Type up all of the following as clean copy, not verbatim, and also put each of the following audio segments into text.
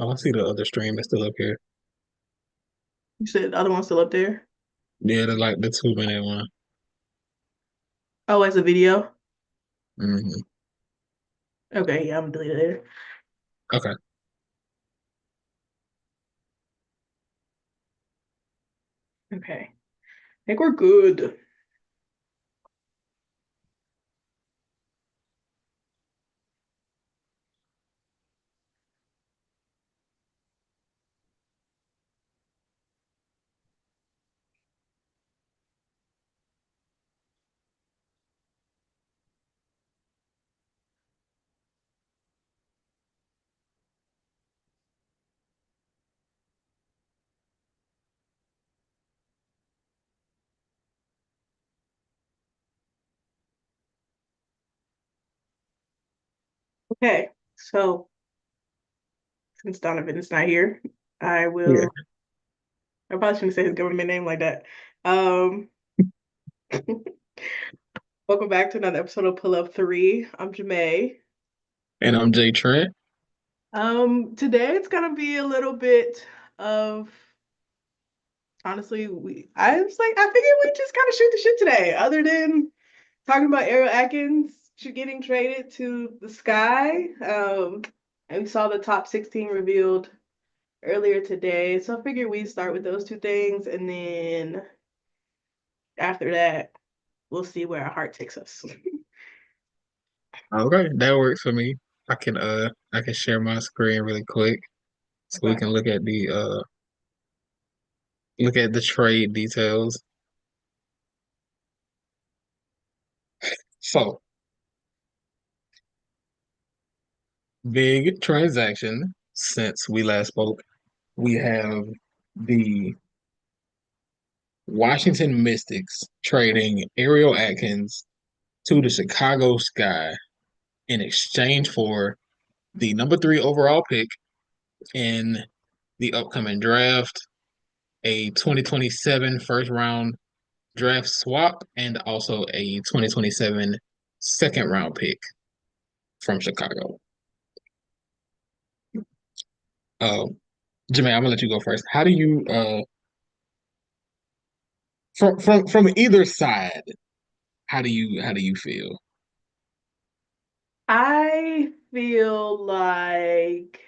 Oh, I see the other stream is still up here. You said the other one's still up there? Yeah, the like the 2 minute one. Oh, as a video? Hmm. Okay, yeah, I'm gonna delete it Okay. later. Okay. I think we're good. Okay, so since Donovan is not here, I Yeah. will. I probably shouldn't say his government name like that. Um, Welcome back to another episode of Pull Up 3. I'm Jamae. And I'm Jay Trent. Today it's gonna be a little bit of honestly, I was like, I figured we just kind of shoot the shit today, other than talking about Ariel Atkins getting traded to the Sky. And we saw the top 16 revealed earlier today. So I figured we'd start with those two things, and then after that, we'll see where our heart takes us. Okay, that works for me. I can share my screen really quick so we Okay. can look at the trade details. So, big transaction since we last spoke. We have the Washington Mystics trading Ariel Atkins to the Chicago Sky in exchange for the number 3 overall pick in the upcoming draft, a 2027 first round draft swap, and also a 2027 second round pick from Chicago. Um, Jermaine, I'm gonna let you go first. How do you from either side, how do you feel? I feel like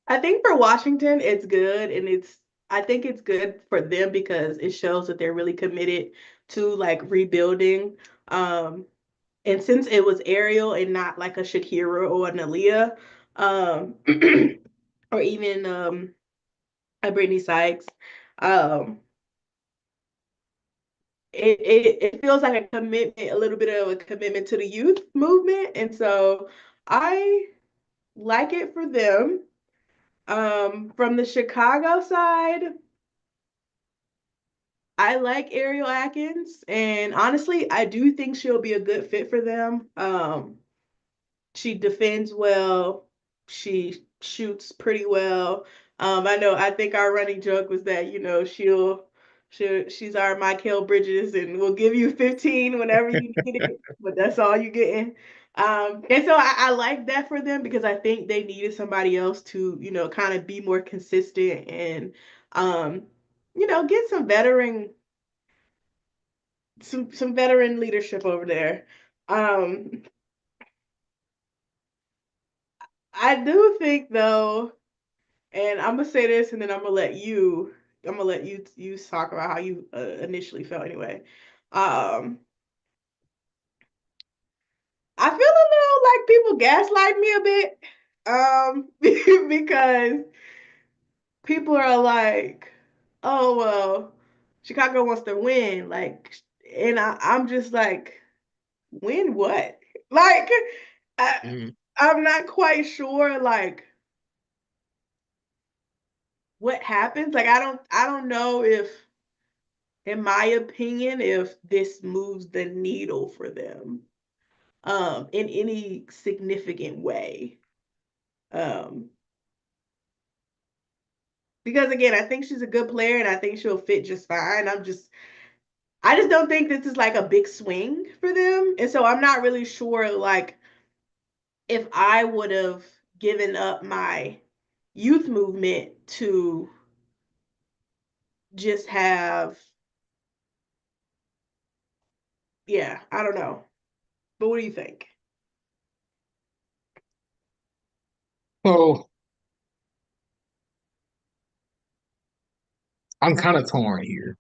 I think for Washington, it's good, and I think it's good for them because it shows that they're really committed to like rebuilding. Um, and since it was Ariel and not like a Shakira or an Aaliyah, um, or even a Brittany Sykes, um, it feels like a commitment, a little bit of a commitment to the youth movement, and so I like it for them. From the Chicago side, I like Ariel Atkins, and honestly, I do think she'll be a good fit for them. She defends well, she shoots pretty well. I know, I think our running joke was that, she's our Michael Bridges and will give you 15 whenever you need it, but that's all you're getting. And so I like that for them because I think they needed somebody else to, kind of be more consistent and, um, get some veteran leadership over there. Um, I do think though, and I'm gonna say this, and then I'm gonna let you talk about how you initially felt anyway. Um, I feel a little like people gaslight me a bit, because people are like, "Oh well, Chicago wants to win," and I'm just like, "Win what?" Like, I, Mm, I'm not quite sure, like what happens. Like, I don't know if in my opinion, if this moves the needle for them in any significant way. Um, because again, I think she's a good player and I think she'll fit just fine. I just don't think this is like a big swing for them. And so I'm not really sure like if I would have given up my youth movement to just have, yeah, I don't know. But what do you think? So I'm kind of torn here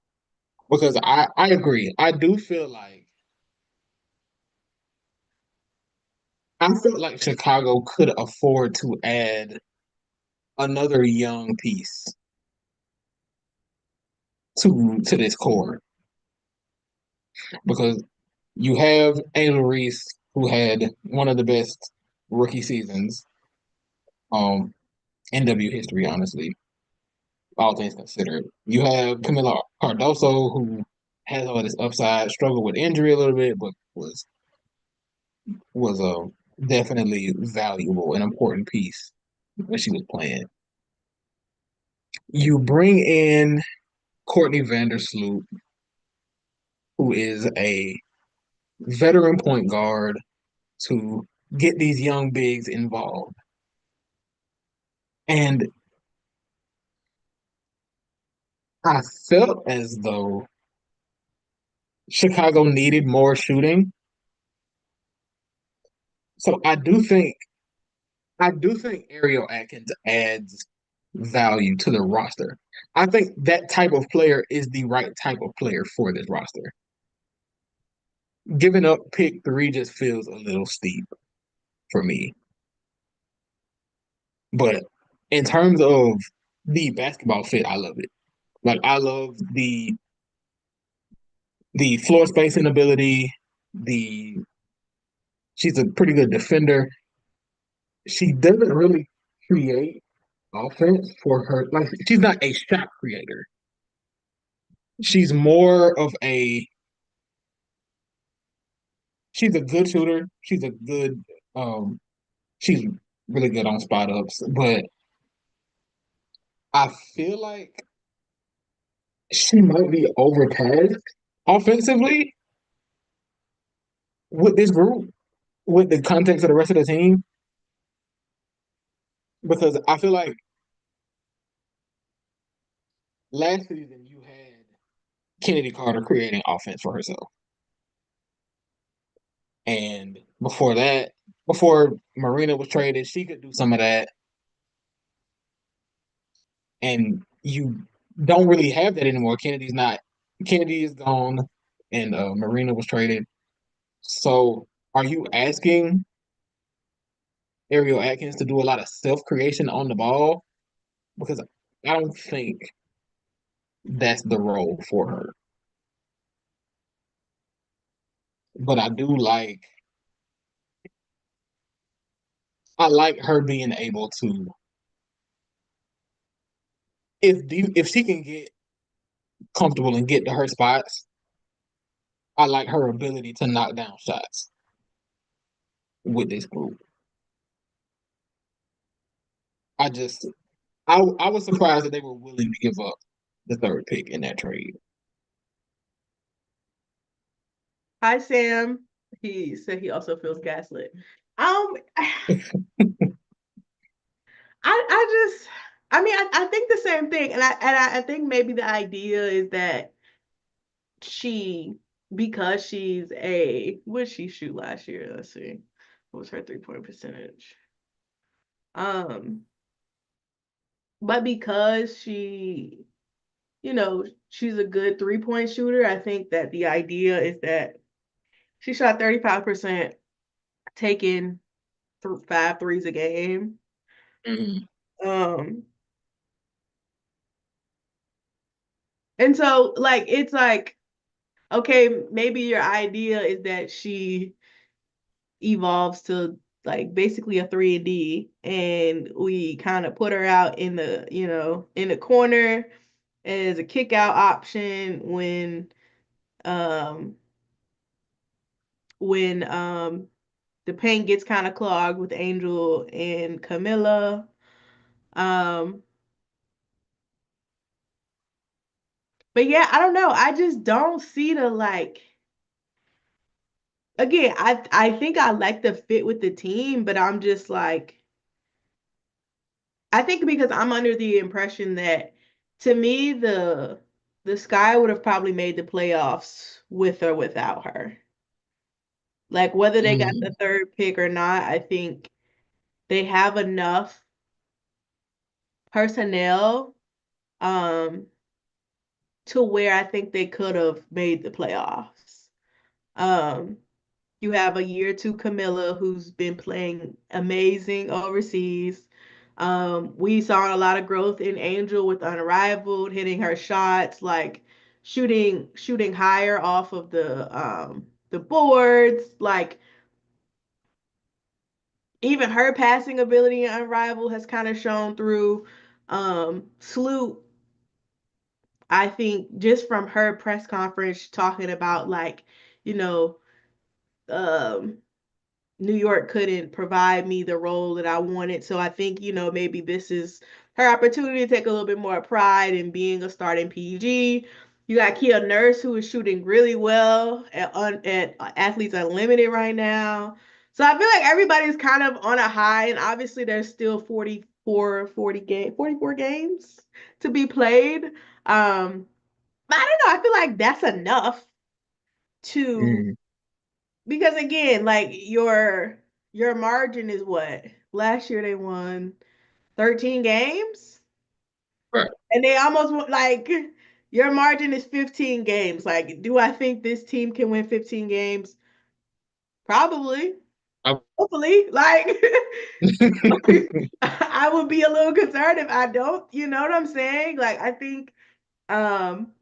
because I agree. I feel like Chicago could afford to add another young piece to this core because you have Angel Reese, who had one of the best rookie seasons in W history, honestly, all things considered. You have Camila Cardoso, who has all this upside, struggled with injury a little bit, but was definitely valuable and important piece when she was playing. You bring in Courtney Vandersloot, who is a veteran point guard, to get these young bigs involved. And I felt as though Chicago needed more shooting. So I do think Ariel Atkins adds value to the roster. I think that type of player is the right type of player for this roster. Giving up pick three just feels a little steep for me. But in terms of the basketball fit, I love it. Like I love the floor spacing ability. The She's a pretty good defender. She doesn't really create offense for her. Like she's not a shot creator. She's more of a she's a good shooter. Um she's really good on spot ups, but I feel like she might be overtasked offensively with this group, with the context of the rest of the team, because I feel like last season you had Kennedy Carter creating offense for herself. And before that, before Marina was traded, she could do some of that. And you don't really have that anymore. Kennedy is gone, and Marina was traded. So are you asking Ariel Atkins to do a lot of self creation on the ball? Because I don't think that's the role for her. But I like her being able to if she can get comfortable and get to her spots, I like her ability to knock down shots with this group. I just I was surprised that they were willing to give up the third pick in that trade. Hi, Sam. He said he also feels gaslit. I just, I mean, I think the same thing, and I think maybe the idea is that she, because she's what did she shoot last year? Let's see, what was her 3-point percentage? Um, but because she's a good 3-point shooter, I think that the idea is that she shot 35%, taking five threes a game. Mm. Um, and so like it's like, okay, maybe your idea is that she evolves to like basically a 3 and D, and we kind of put her out in the corner as a kick out option um when the paint gets kind of clogged with Angel and Camilla. Um, but yeah, I don't know. I just don't see the like again, I think I like the fit with the team, but I'm just like I think because I'm under the impression that to me the Sky would have probably made the playoffs with or without her. Like whether they got the Mm, third pick or not, I think they have enough personnel um to where I think they could have made the playoffs. Um You have a year two Camilla who's been playing amazing overseas. We saw a lot of growth in Angel with Unrivaled, hitting her shots, like shooting higher off of the boards, like even her passing ability in Unrivaled has kind of shown through. Sloot, I think just from her press conference talking about like, you know, um New York couldn't provide me the role that I wanted. So I think, maybe this is her opportunity to take a little bit more pride in being a starting PG. You got Kia Nurse, who is shooting really well at Athletes Unlimited right now. So I feel like everybody's kind of on a high, and obviously there's still 44 games to be played. But I don't know. I feel like that's enough to mm, because again, like your margin is what? Last year they won 13 games right. and they almost like your margin is 15 games. Like, do I think this team can win 15 games? Probably. I, Hopefully. Like I would be a little concerned if I don't, you know what I'm saying? Like um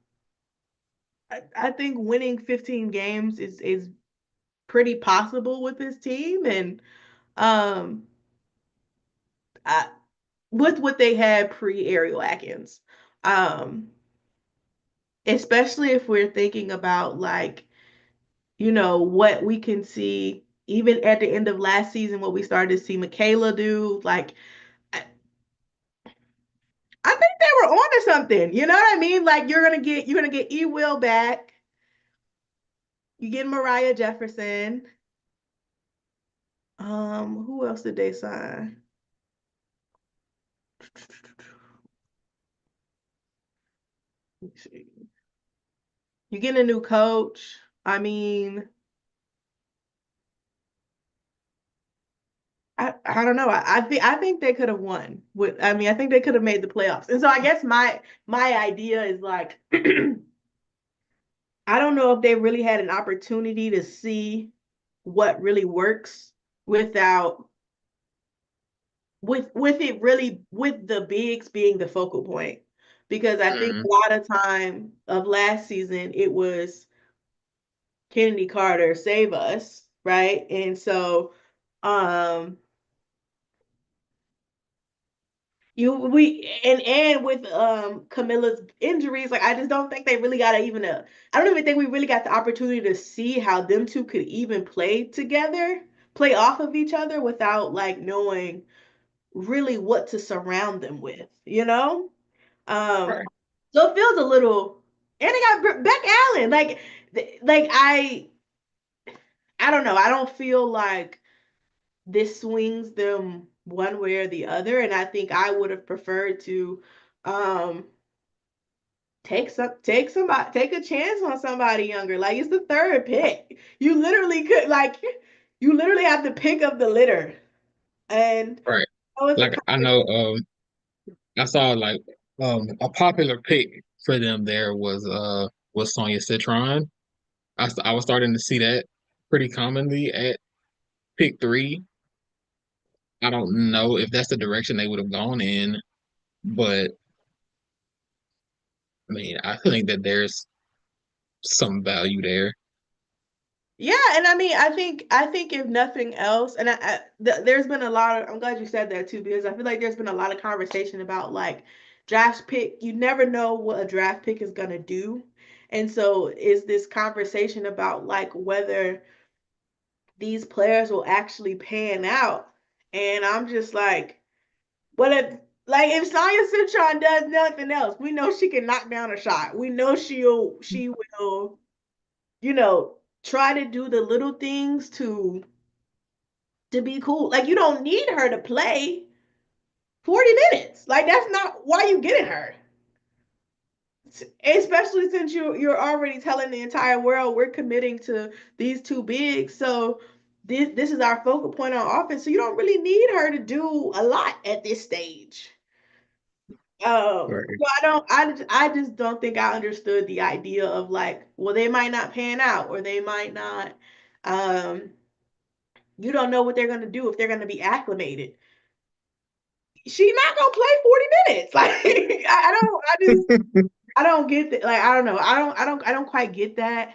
I think winning 15 games is pretty possible with this team and um I, with what they had pre Ariel Atkins. Um, Especially if we're thinking about like, what we can see even at the end of last season, what we started to see Michaela do. Like, I think they were on to something. You know what I mean? Like you're gonna get E Will back. You get Mariah Jefferson. Who else did they sign? Let me see. You get a new coach. I mean, I don't know. I think they could have won. I think they could have made the playoffs. And so I guess my idea is like I don't know if they really had an opportunity to see what really works without with it really with the bigs being the focal point. Because I think a mm, lot of time of last season it was Kennedy Carter save us, right? And so um You we and with Camilla's injuries, like I just don't think they really got I don't even think we really got the opportunity to see how them two could even play together, play off of each other without like knowing really what to surround them with, you know? Um right. so it feels a little and they got Beck Allen. Like I don't know. I don't feel like this swings them one way or the other. And I think I would have preferred to um take a chance on somebody younger. Like it's the third pick. You literally have to pick up the litter. And Right. oh, it's a Like I know I saw like a popular pick for them there was Sonya Citron. I was starting to see that pretty commonly at pick three. I don't know if that's the direction they would have gone in, but I mean, I think that there's some value there. yeah, and I mean, I think if nothing else, and there's been a lot of. I'm glad you said that too because I feel like there's been a lot of conversation about like draft pick. You never know what a draft pick is gonna do, and so is this conversation about like whether these players will actually pan out, and I'm just like, well, if Sonya Citron does nothing else, we know she can knock down a shot. We know she will you know, try to do the little things to be cool. Like you don't need her to play 40 minutes. Like that's not why you getting her. Especially since you're already telling the entire world we're committing to these two bigs. So this is our focal point on offense. So you don't really need her to do a lot at this stage. Right. So I just don't think I understood the idea of like, well, they might not pan out or they might not um you don't know what they're gonna do if they're gonna be acclimated. She's not gonna play 40 minutes. Like I don't get that. Like I don't know. I don't quite get that.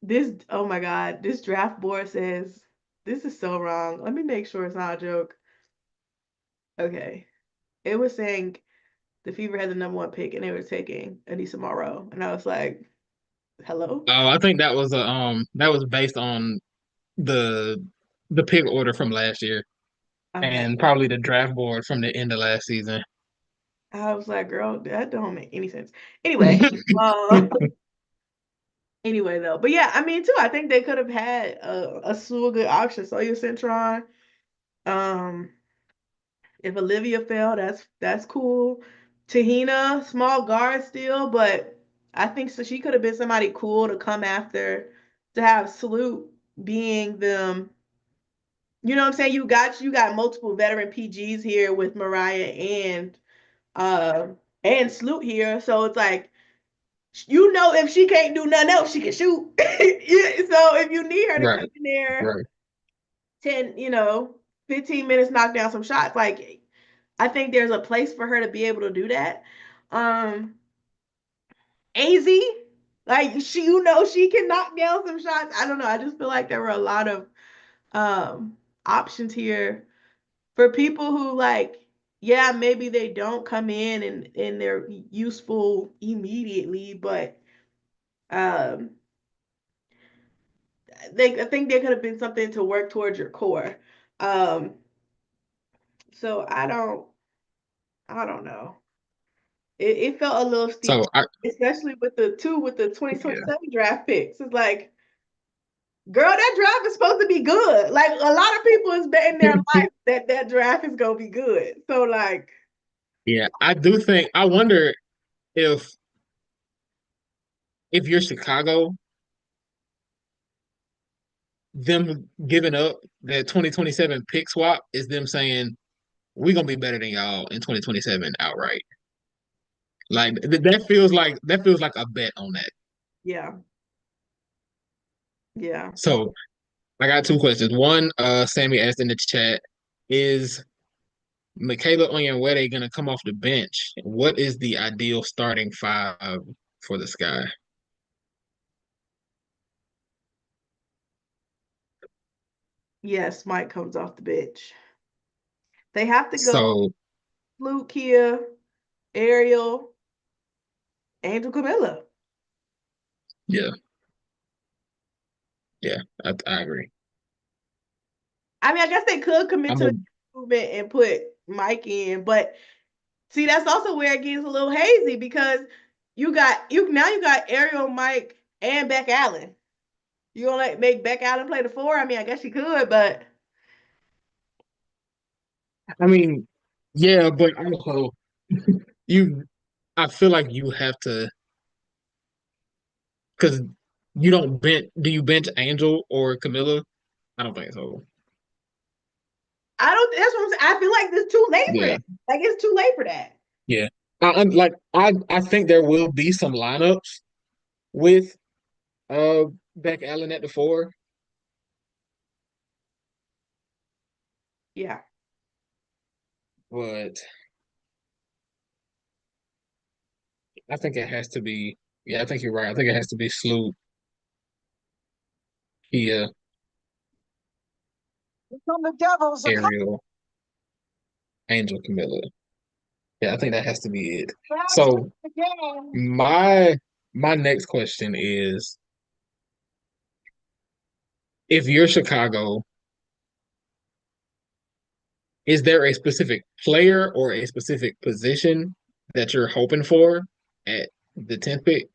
This oh my god, this draft board says this is so wrong. Let me make sure it's not a joke. Okay. It was saying the Fever had the number one pick and they were taking Anissa Morrow. And I was like, hello? Oh, I think that was based on the the pick order from last year Okay. and probably the draft board from the end of last season. I was like, girl, that don't make any sense. Anyway, uh, anyway though. But yeah, I mean too, I think they could have had a slew of good options. So you Centron. Um, if Olivia fell, that's cool. Tahina, small guard still, but I think so she could have been somebody cool to come after to have Salute being them. You know what I'm saying? You got multiple veteran PGs here with Mariah uh and Salute here. So it's like you know if she can't do nothing else, she can shoot. Yeah, so if you need her to come Right, in there right. 10, 15 minutes, knock down some shots, like I think there's a place for her to be able to do that. Um, AZ, like she, she can knock down some shots. I don't know. I just feel like there were a lot of options here for people who like, yeah, maybe they don't come in and they're useful immediately, but um, I think there could have been something to work towards your core. Um, so I don't know. It felt a little So steep, I especially with the yeah. 2027 draft picks. It's like, girl, that draft is supposed to be good. Like a lot of people is betting their life that that draft is gonna be good. So like, Yeah, I do think I wonder if if you're Chicago, them giving up that 2027 pick swap is them saying we're gonna be better than y'all in 2027 outright. Like that feels like a bet on that. yeah, yeah. So I got two questions. One, Sammy asked in the chat, is Michaela Onyenwere gonna come off the bench? What is the ideal starting five for the Sky? Yes, Mike comes off the bench. They have to go So Luke here, Ariel, Angel Camilla. yeah, yeah, I agree. I mean, I guess they could commit I'm to a the movement and put Mike in, but see, that's also where it gets a little hazy because you got Ariel, Mike, and Beck Allen. You gonna make Beck Allen play the four? I mean, I guess you could, but I mean, yeah, but also you I feel like you have to because you don't bench do you bench Angel or Camilla? I don't think so. I don't. That's what I'm saying. I feel like it's too late for Yeah, that. Like it's too late for that. yeah. I think there will be some lineups with uh Beck Allen at the four, Yeah. but I think it has to be yeah, I think you're right. I think it has to be Sloop, Kia, From the Devils are coming Ariel, Angel, Camilla. Yeah, I think that has to be it. back to So the game. my next question is if you're Chicago, is there a specific player or a specific position that you're hoping for at the 10th pick?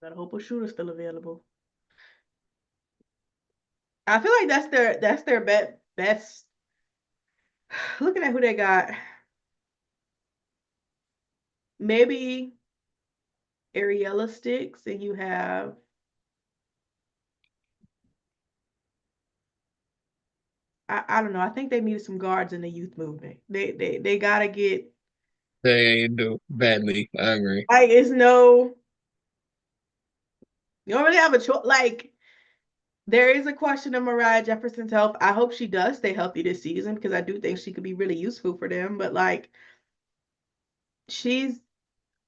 Gotta hope a shooter's still available. I feel like that's their best. Looking at who they got, maybe Ariella sticks, and you have I don't know. I think they needed some guards in the youth movement. They gotta get They do badly. I agree. like it's no you don't really have a choice. Like there is a question of Mariah Jefferson's health. I hope she does stay healthy this season because I do think she could be really useful for them. But like she's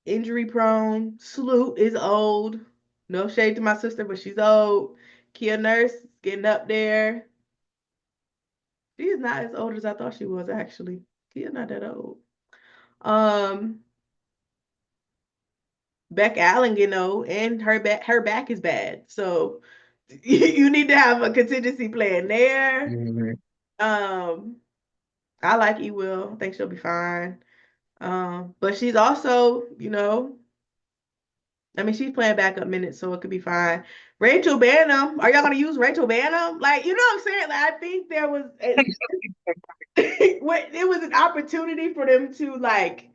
injury prone. Sloot is old. No shade to my sister, but she's old. Kia Nurse is getting up there. She's not as old as I thought she was actually. Kia's not that old. Um, Beck Allen, and her back is bad. So you need to have a contingency plan there. Mhm. Um, I like E Will. I think she'll be fine. But she's also, I mean, she's playing backup minutes, so it could be fine. Rachel Bannum, are y'all gonna use Rachel Bannum? Like, you know what I'm saying? Like, I think there was it was an opportunity for them to like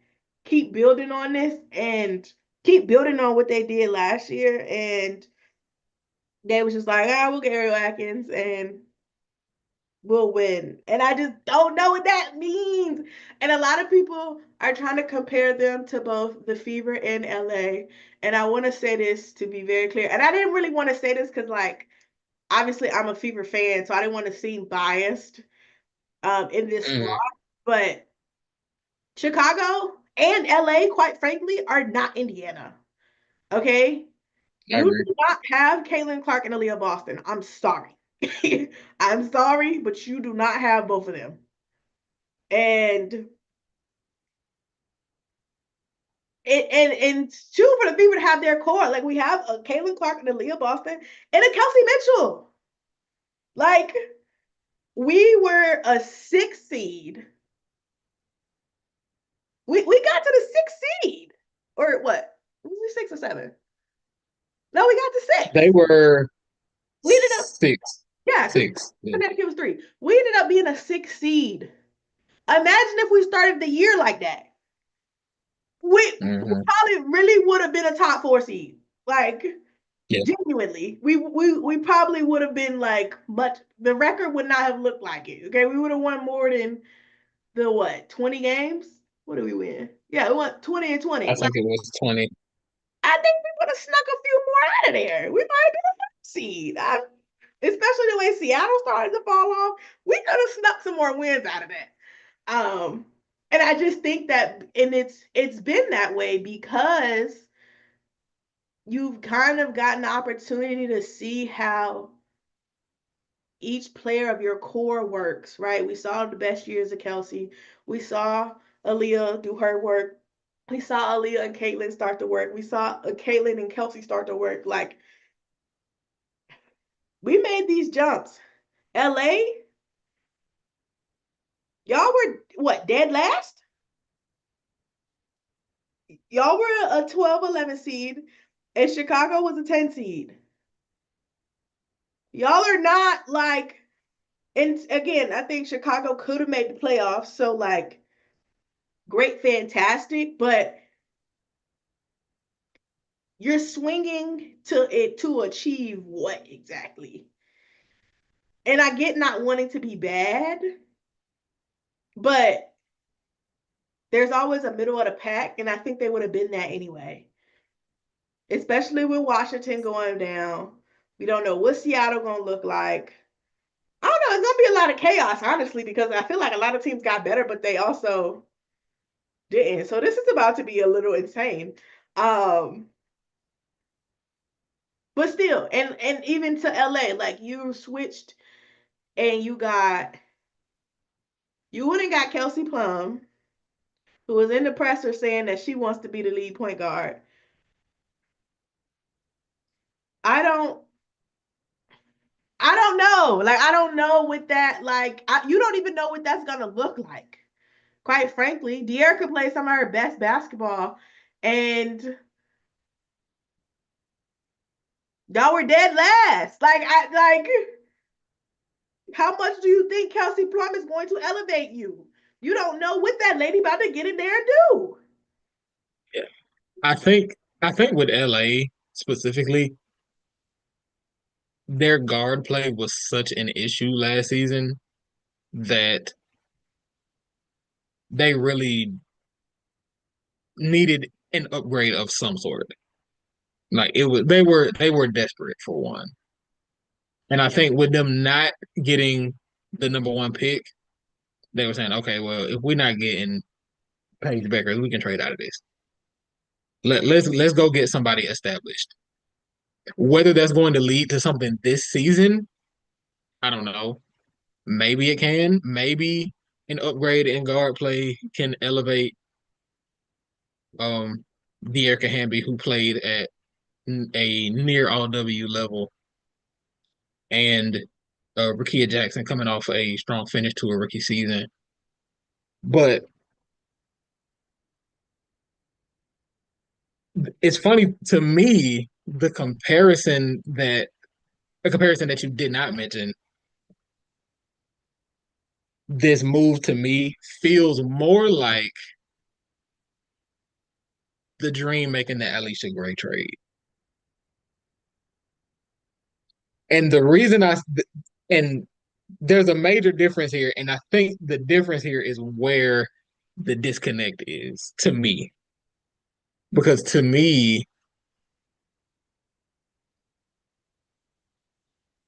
keep building on this and keep building on what they did last year, and they was just like, we'll get Ariel Atkins and we'll win. And I just don't know what that means. And a lot of people are trying to compare them to both the Fever and LA. And I want to say this to be very clear. And I didn't really want to say this because, like, obviously I'm a Fever fan, so I didn't want to seem biased in this spot. Mhm. But Chicago and LA, quite frankly, are not Indiana. Okay? I You agree. do not have Caitlin Clark and Aaliyah Boston. I'm sorry. I'm sorry, but you do not have both of them. And and two for the Fever to have their core. Like we have a Caitlin Clark and Aaliyah Boston and a Kelsey Mitchell. Like we were a 6 seed. We got to the 6 seed. Or what? Was it 6 or 7? No, we got to six. They were We ended up, six. yeah, because Six. Yeah. Connecticut was 3. We ended up being a 6 seed. Imagine if we started the year like that. We Hmm. probably really would have been a top 4 seed. Like Yeah. genuinely, we probably would have been like much. The record would not have looked like it. Okay, we would have won more than the what 20 games. What did we win? Yeah, we won 20 and I 20. Like think it was 20. I think we would have snuck a few more out of there. We might have been a 5 seed. Especially the way Seattle started to fall off. We could have snuck some more wins out of that. Um, and I just think that, and it's been that way because you've kind of gotten the opportunity to see how each player of your core works, right? We saw the best years of Kelsey. We saw Aaliyah do her work. We saw Aaliyah and Caitlin start to work. We saw Caitlin and Kelsey start to work. Like we made these jumps. LA, y'all were what, dead last? Y'all were a 12, 11 seed, and Chicago was a 10 seed. Y'all are not like, and again, I think Chicago could have made the playoffs. So, like, great, fantastic, but you're swinging to it to achieve what exactly? And I get not wanting to be bad, but there's always a middle of the pack, and I think they would have been that anyway. Especially with Washington going down. We don't know what Seattle gonna look like. I don't know. It's gonna be a lot of chaos, honestly, because I feel like a lot of teams got better, but they also didn't. So this is about to be a little insane. Um, but still, and even to LA, like you switched and you went and got Kelsey Plum, who was in the presser saying that she wants to be the lead point guard. I don't I don't know. Like I don't know what that you don't even know what that's gonna look like. Quite frankly, De'Erica plays some of her best basketball, and Y'all were dead last. How much do you think Kelsey Plum is going to elevate you? You don't know what that lady about to get in there and do. Yeah. I think with LA specifically, their guard play was such an issue last season that they really needed an upgrade of some sort. Like it was they were desperate for one. And I think with them not getting the number one pick, they were saying, okay, well, if we're not getting Paige Becker, we can trade out of this. Let's go get somebody established. Whether that's going to lead to something this season, I don't know. Maybe it can. Maybe an upgrade in guard play can elevate De'Erica Hamby, who played at a near all W level, and Rakia Jackson coming off a strong finish to a rookie season. But it's funny to me the comparison that you did not mention. This move to me feels more like the Dream making the Alicia Gray trade. And the reason and there's a major difference here, and I think the difference here is where the disconnect is to me. Because to me,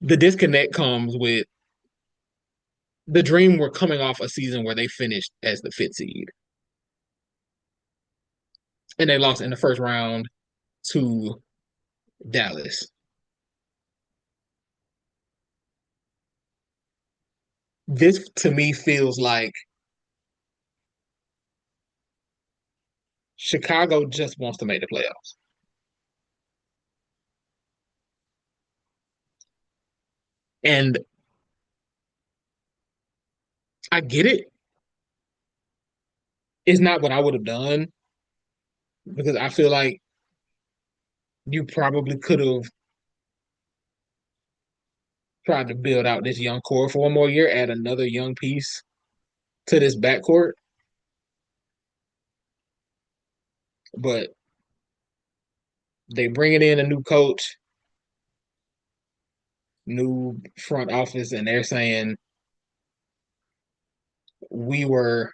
the disconnect comes with the Dream were coming off a season where they finished as the fifth seed. And they lost in the first round to Dallas. This to me feels like Chicago just wants to make the playoffs. And I get it. It's not what I would have done because I feel like you probably could have tried to build out this young core for one more year, add another young piece to this backcourt. But they bringing in a new coach, new front office, and they're saying we were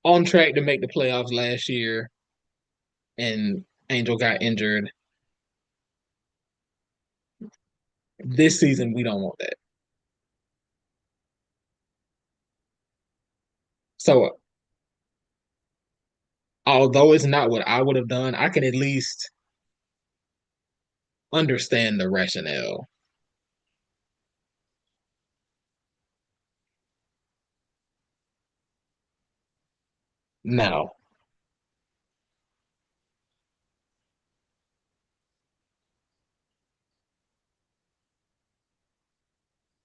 on track to make the playoffs last year, and Angel got injured. This season, we don't want that. So, although it's not what I would have done, I can at least understand the rationale. Now,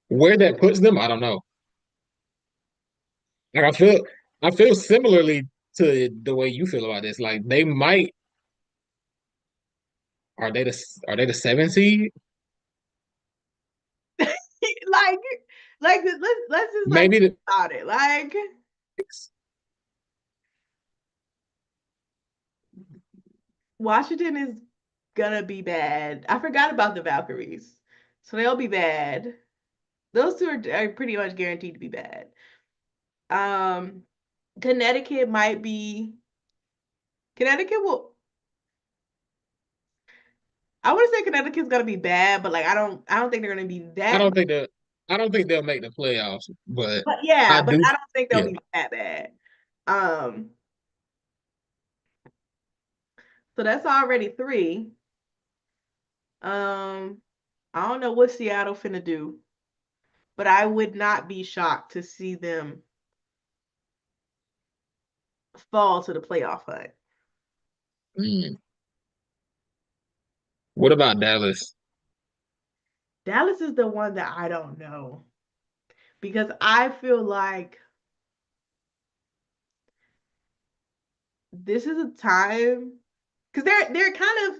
where that puts them, I don't know. Like I feel similarly to the way you feel about this. Like they might are they the seven seed? like, let's just Maybe the about it. Like Washington is gonna be bad. I forgot about the Valkyries, so they'll be bad. Those two are pretty much guaranteed to be bad. Um, Connecticut might be. Connecticut will. I would say Connecticut's gonna be bad, but like I don't think they're gonna be I that. don't think that I don't think they'll make the playoffs, but But yeah, I but do I don't think they'll yeah. be that bad. Um, so that's already three. Um, I don't know what Seattle finna do, but I would not be shocked to see them fall to the playoff hunt. Mm. What about Dallas? Dallas is the one that I don't know because I feel like this is a time because they're kind of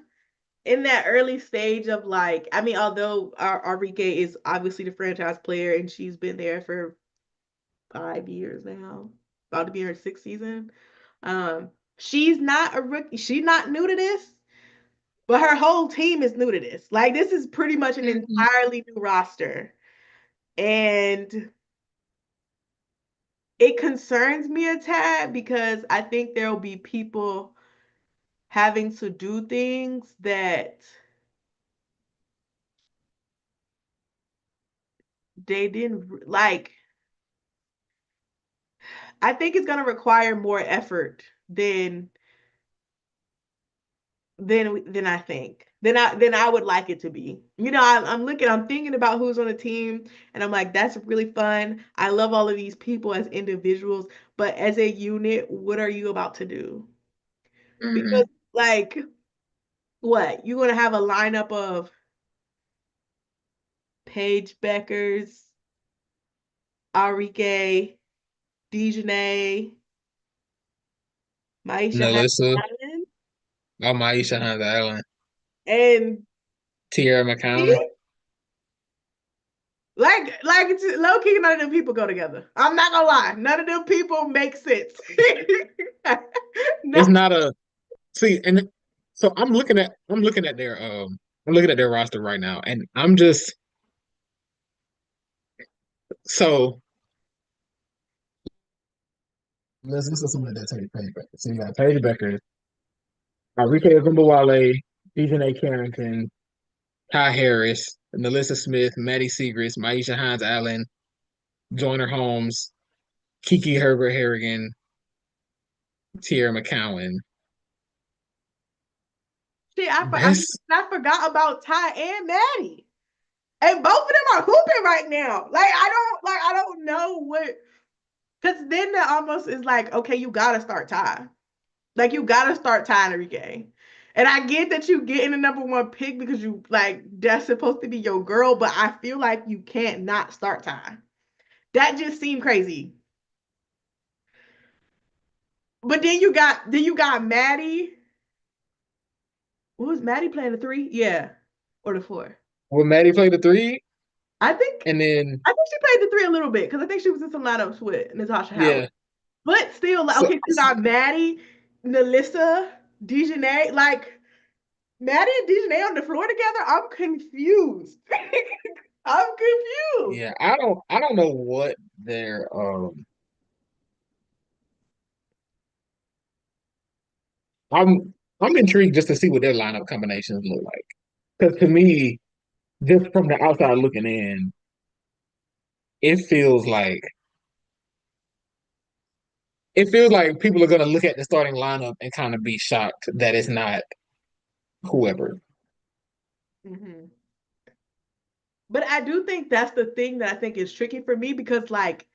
in that early stage of like, I mean, although Enrique is obviously the franchise player and she's been there for 5 years now, about to be her sixth season. She's not a rookie. She's not new to this, but her whole team is new to this. Like this is pretty much an Mhm. entirely new roster. And it concerns me a tad because I think there will be people having to do things that they didn't like. I think it's going to require more effort than I think than I would like it to be. You know, I'm thinking about who's on the team, and I'm like, that's really fun. I love all of these people as individuals, but as a unit, what are you about to do? Because Mhm. like, what you're gonna have a lineup of Paige Beckers, Enrique, Dejanay, Maisha Nalissa, Allen, Maisha Hines Allen, and Tierra McCowan. me? Like it's low key, none of them people go together. I'm not gonna lie, none of them people make sense. It's No, not a see, and so I'm looking at their roster right now, and I'm just so let's listen to some of that Paige Becker. So you got Paige Becker, Enrique Ogunbowale, Dejanay Carrington, Kai Harris, Nalissa Smith, Maddie Segrist, Maisha Hines Allen, Joyner Holmes, Kiki Herbert Harrigan, Tierra McCowan. shit, That's I forgot about Ty and Maddie, and both of them are hooping right now. I don't know what, because then that almost is like, okay, you gotta start Ty. Like you gotta start Ty Enrique. And I get that you getting the number one pick because you like that's supposed to be your girl, but I feel like you can't not start Ty. That just seemed crazy. But then you got Maddie. What was Maddie playing the three? Yeah. Or the four. when Maddie played the three, I think and then I think she played the three a little bit because I think she was in some lineups with Natasha Howard. yeah, But still, like, so okay, you got Maddie, Nalissa, Dejanay. Like Maddie and Dejanay on the floor together. I'm confused. I'm confused. yeah, I don't know what their I'm I'm intrigued just to see what their lineup combinations look like. Because to me, just from the outside looking in, it feels like people are going to look at the starting lineup and kind of be shocked that it's not whoever. Mhm. But I do think that's the thing that I think is tricky for me because like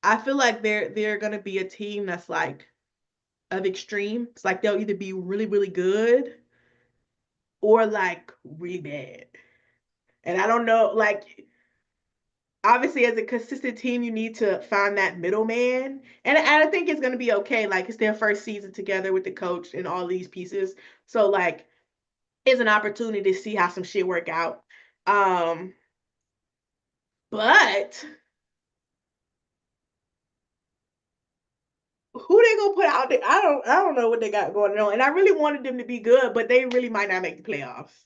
I feel like they're gonna be a team that's like of extreme. It's like they'll either be really, really good or like really bad. And I don't know, like obviously as a consistent team, you need to find that middleman. And I think it's gonna be okay. Like it's their first season together with the coach and all these pieces. So like it's an opportunity to see how some shit work out. Um, but who they gonna put out there? I don't know what they got going on. And I really wanted them to be good, but they really might not make the playoffs.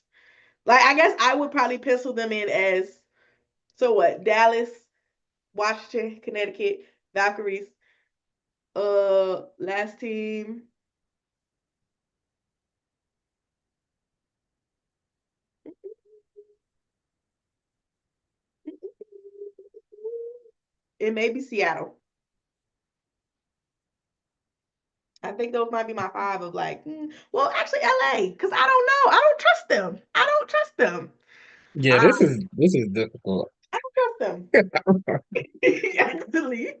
Like I guess I would probably pencil them in as so what? Dallas, Washington, Connecticut, Valkyries, last team. It may be Seattle. I think those might be my five of like, well, actually LA, because I don't know. I don't trust them. I don't trust them. Yeah, I, this is difficult. I don't trust them. Actually.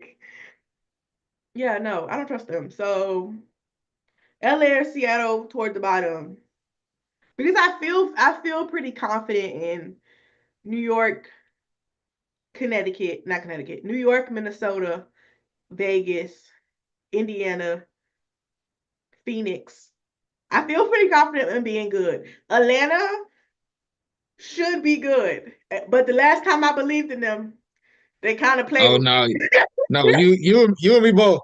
Yeah, no, I don't trust them. So LA or Seattle toward the bottom. Because I feel pretty confident in New York, Connecticut, not Connecticut, New York, Minnesota, Vegas, Indiana, Phoenix. I feel pretty confident in being good. Atlanta should be good, but the last time I believed in them, they kind of played Oh with no, me. no, you and me both.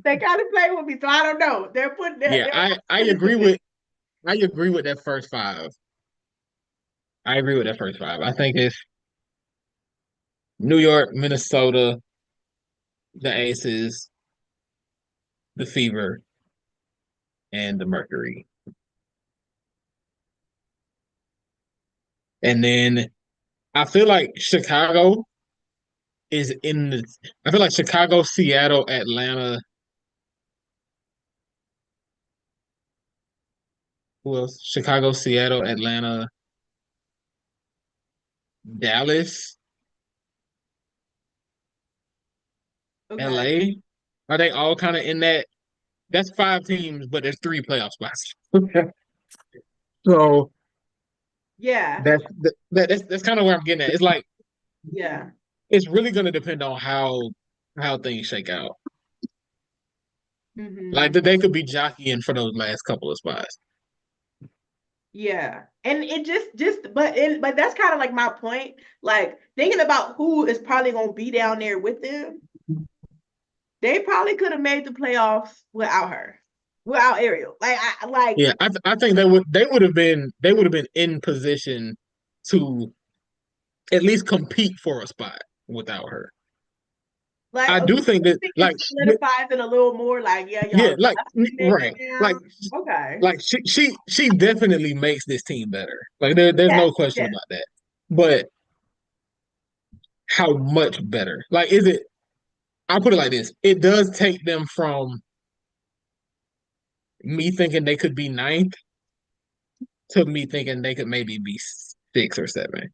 They kind of played with me, so I don't know. They're putting Yeah, they're I in the agree position. with I agree with that first five. I agree with that first five. I think it's New York, Minnesota, the Aces, the Fever, and the Mercury. And then I feel like Chicago is in the I feel like Chicago, Seattle, Atlanta, who else? Chicago, Seattle, Atlanta, Dallas, Okay. LA. Are they all kind of in that? That's five teams, but there's three playoff spots. So Yeah. that's kind of where I'm getting at. It's like Yeah. it's really going to depend on how things shake out. Like Hmm. they could be jockeying for those last couple of spots. Yeah. And it but that's kind of like my point. Like thinking about who is probably gonna be down there with them, they probably could have made the playoffs without her, without Ariel. Yeah, I think they would have been in position to at least compete for a spot without her. like I okay, do think you that think it solidifies it a little more. Like yeah, yeah, y'all like definitely make it right, like down. Okay. like she definitely makes this team better. Like there's Yes. no question Yes. about that. But how much better? Like is it? I'll put it like this: it does take them from me thinking they could be ninth to me thinking they could maybe be six or seven.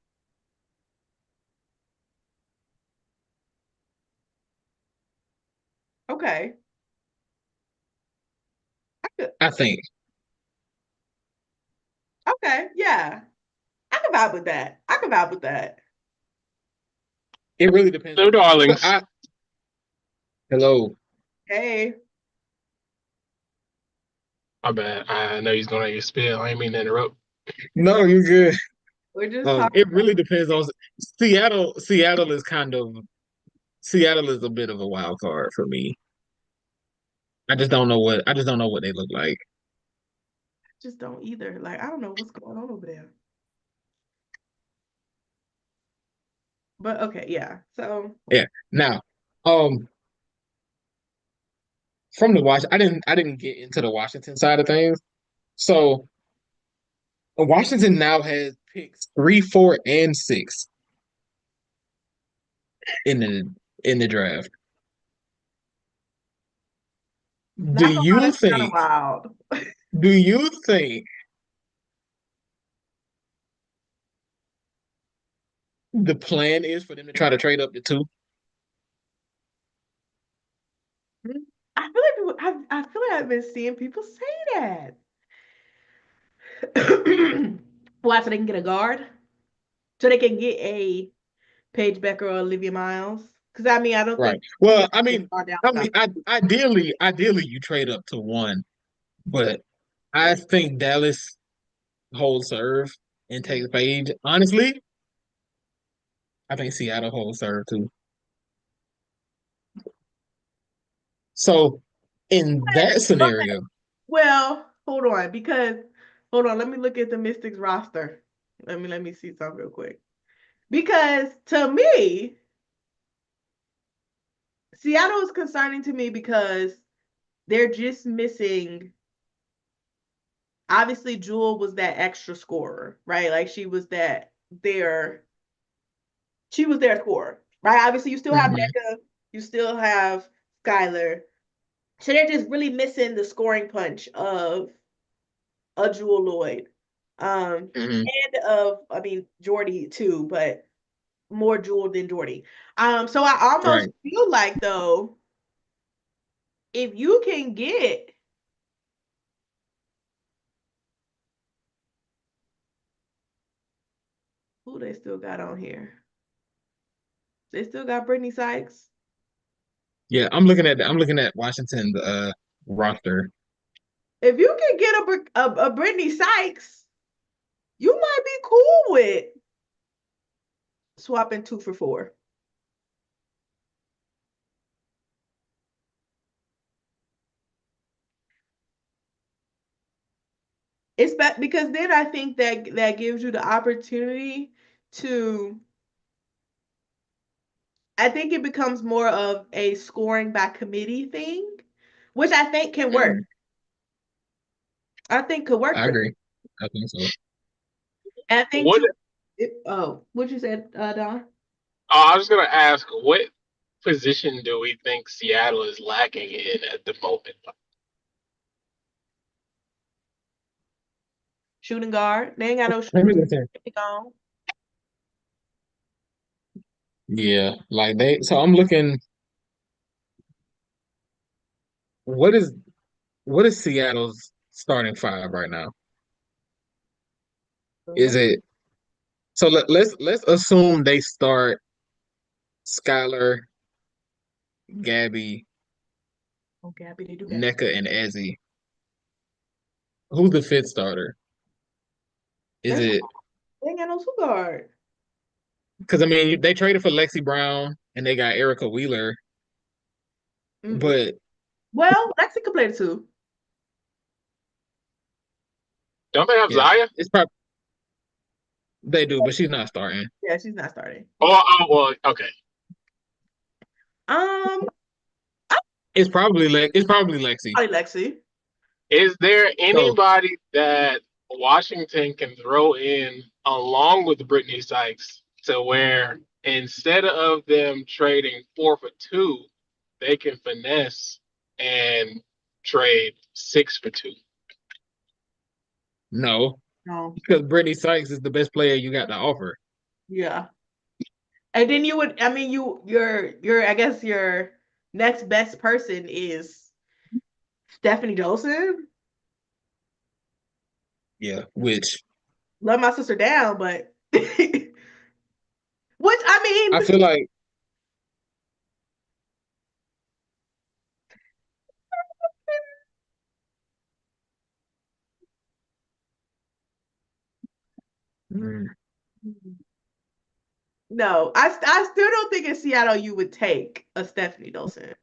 Okay. I could, I think okay. Yeah. I can vibe with that. I can vibe with that. it really depends Hello, on. But darlings. I hello. Hey, My bad. I know he's going to get spill. I ain't mean to interrupt. No, you're good. we're just talking. It really depends on Seattle. Seattle is a bit of a wild card for me. I just don't know what they look like. Just don't either. Like I don't know what's going on over there. But okay, yeah. So Yeah. Now, um, from the I didn't get into the Washington side of things. So Washington now has picks three, four, and six in the draft. Do not gonna lie, you that's kind of think? wild. Do you think the plan is for them to try to trade up to two? I feel like I feel like I've been seeing people say that. Why? So they can get a guard? So they can get a Paige Becker or Olivia Miles? Because I mean, I don't Right. think you Well, get far down south. ideally, you trade up to one, but I think Dallas holds serve and takes Page. Honestly, I think Seattle holds serve too. So, in that Okay. scenario, Well, hold on, because hold on, let me look at the Mystics roster. Let me see something real quick. Because to me, Seattle is concerning to me because they're just missing. Obviously, Jewel was that extra scorer, right? Like their she was their scorer, right? Obviously, you still have mhm, NECA, you still have Skylar. So they're just really missing the scoring punch of a Jewel Lloyd. mhm, And of I mean Jordy too, but more Jewel than Jordy. So I almost right. feel like though, if you can get who they still got on here. They still got Brittany Sykes. Yeah, I'm looking at Washington's roster. If you can get a Brittany Sykes, you might be cool with swapping 2 for 4. Because then I think that gives you the opportunity to. I think it becomes more of a scoring by committee thing, which I think can work. Mm, I think could work I for them. agree. I think so. And I think What? too. What you said, Don? I was gonna ask, what position do we think Seattle is lacking in at the moment? Shooting guard. They ain't got no Let me shooting look here. on. Yeah, like they. So I'm looking. What is Seattle's starting five right now? Is it so? Let's assume they start Skylar, Gabby, Oh, Gabby, they do got. NECA, and Ezzy. Who's the fifth starter? Is That's it they ain't got no two guard. because I mean they traded for Lexi Brown and they got Erica Wheeler, Mm-mm. but Well, Lexi could play the 2. Don't they have yeah, Zaya? it's probably they do, but she's not starting. Yeah, she's not starting. Well, okay. Um, It's probably Lexi. probably Lexi. Is there So anybody that Washington can throw in along with Brittany Sykes to where instead of them trading 4 for 2, they can finesse and trade 6 for 2? no, No. because Brittany Sykes is the best player you got to offer. Yeah. And then you would, I mean, I guess your next best person is Stephanie Dolson. Yeah, which Love my sister down, but which I I mean, feel like mm, no, I still don't think in Seattle you would take a Stephanie Dolson.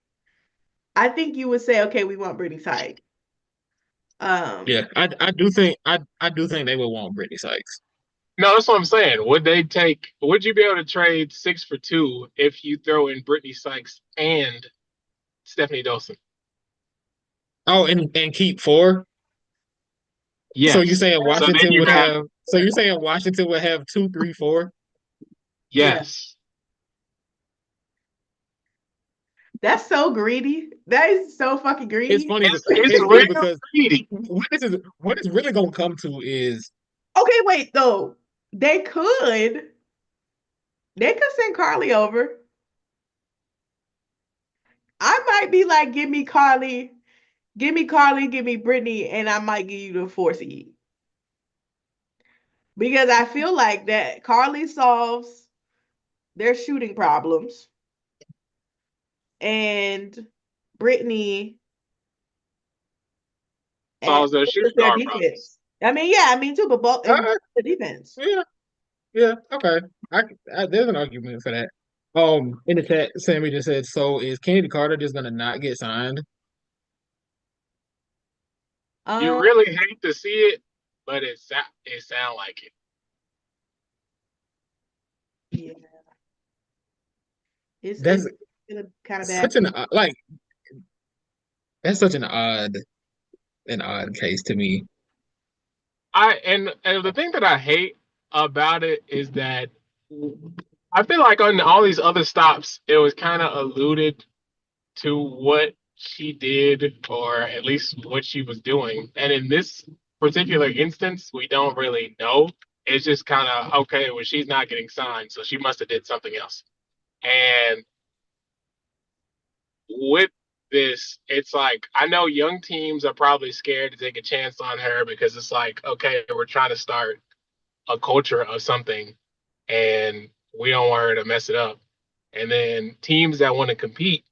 I think you would say, okay, we want Brittany Sykes. Um, yeah, I do think they would want Brittany Sykes. No, that's what I'm saying. Would you be able to trade 6 for 2 if you throw in Brittany Sykes and Stephanie Dolson? Oh, and keep four. So you Yes. saying So then Washington you would have, have? So you're saying Washington would have two, three, four? yeah, yes. that's so greedy. That is so fucking It's greedy. funny. It's It's funny real because greedy. what it's really gonna come to is Okay, wait though. They could. They could send Carly over. I might be like, give me Brittany, and I might give you the 4 seed. Because I feel like that Carly solves their shooting problems and Brittany and Solves their shooting their guard problems. defense. I mean, yeah, I mean too, but both and uh, the defense. yeah, yeah, okay. There's an argument for that. In the chat, Sammy just said, so is Kennedy Carter just gonna not get signed? You Um, really hate to see it, but it sound like it. yeah, it's That's kind of bad. such an like that's such an odd case to me. And the thing that I hate about it is that I feel like on all these other stops, it was kind of alluded to what she did, or at least what she was doing. And in this particular instance, we don't really know. It's just kind of okay. Well, she's not getting signed, so she must have did something else. And with this, it's like I know young teams are probably scared to take a chance on her because it's like, okay, we're trying to start a culture of something, and we don't want her to mess it up. And then teams that want to compete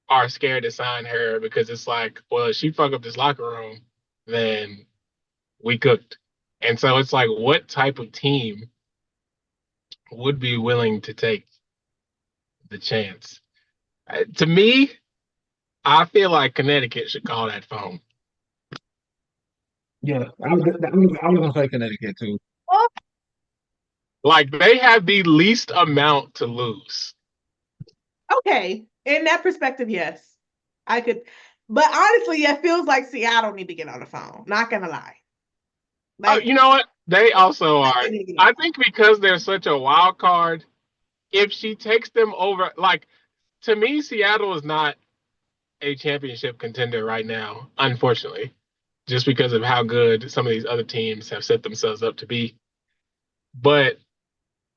are scared to sign her because it's like, well, if she fuck up this locker room, then we cooked. And so it's like, what type of team would be willing to take the chance? To me, I feel like Connecticut should call that phone. Yeah, I was gonna say Connecticut too. Oh, Like they have the least amount to lose. okay. In that perspective, yes. I could, but honestly, it feels like Seattle need to get on the phone. Not gonna lie. Oh, Like you know what? They also are. they need to get on I the think because they're such a wild card, if she takes them over, like to me, Seattle is not a championship contender right now, unfortunately, just because of how good some of these other teams have set themselves up to be. But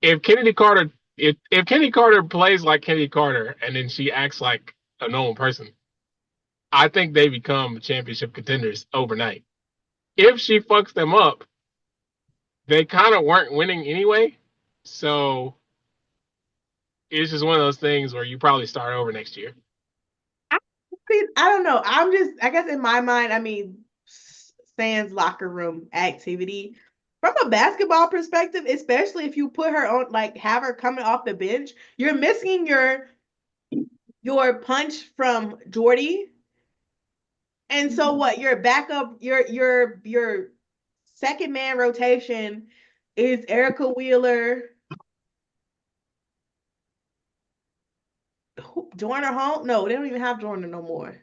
if Kennedy Carter, if Kennedy Carter plays like Kennedy Carter and then she acts like a normal person, I think they become championship contenders overnight. If she fucks them up, they kind of weren't winning anyway. So it's just one of those things where you probably start over next year. I don't know. I'm just, I guess in my mind, I mean, sans locker room activity. From a basketball perspective, especially if you put her on, like have her coming off the bench, you're missing your punch from Jordy. And so what? Your backup, your second man rotation is Erica Wheeler. Joyner home? No, they don't even have Joyner no more.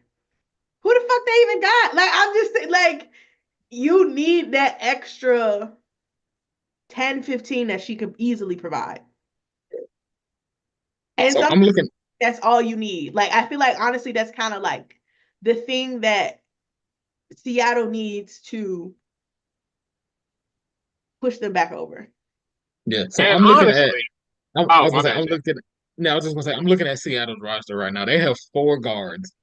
Who the fuck they even got? Like I'm just like you need that extra 10, 15 that she could easily provide. And So sometimes I'm looking. that's all you need. Like I feel like honestly that's kind of like the thing that Seattle needs to push them back over. Yeah, so And I'm looking at. honestly, I oh was my gonna say bad, I'm Jeff. looking. No, I was just gonna say I'm looking at Seattle's roster right now. They have four guards.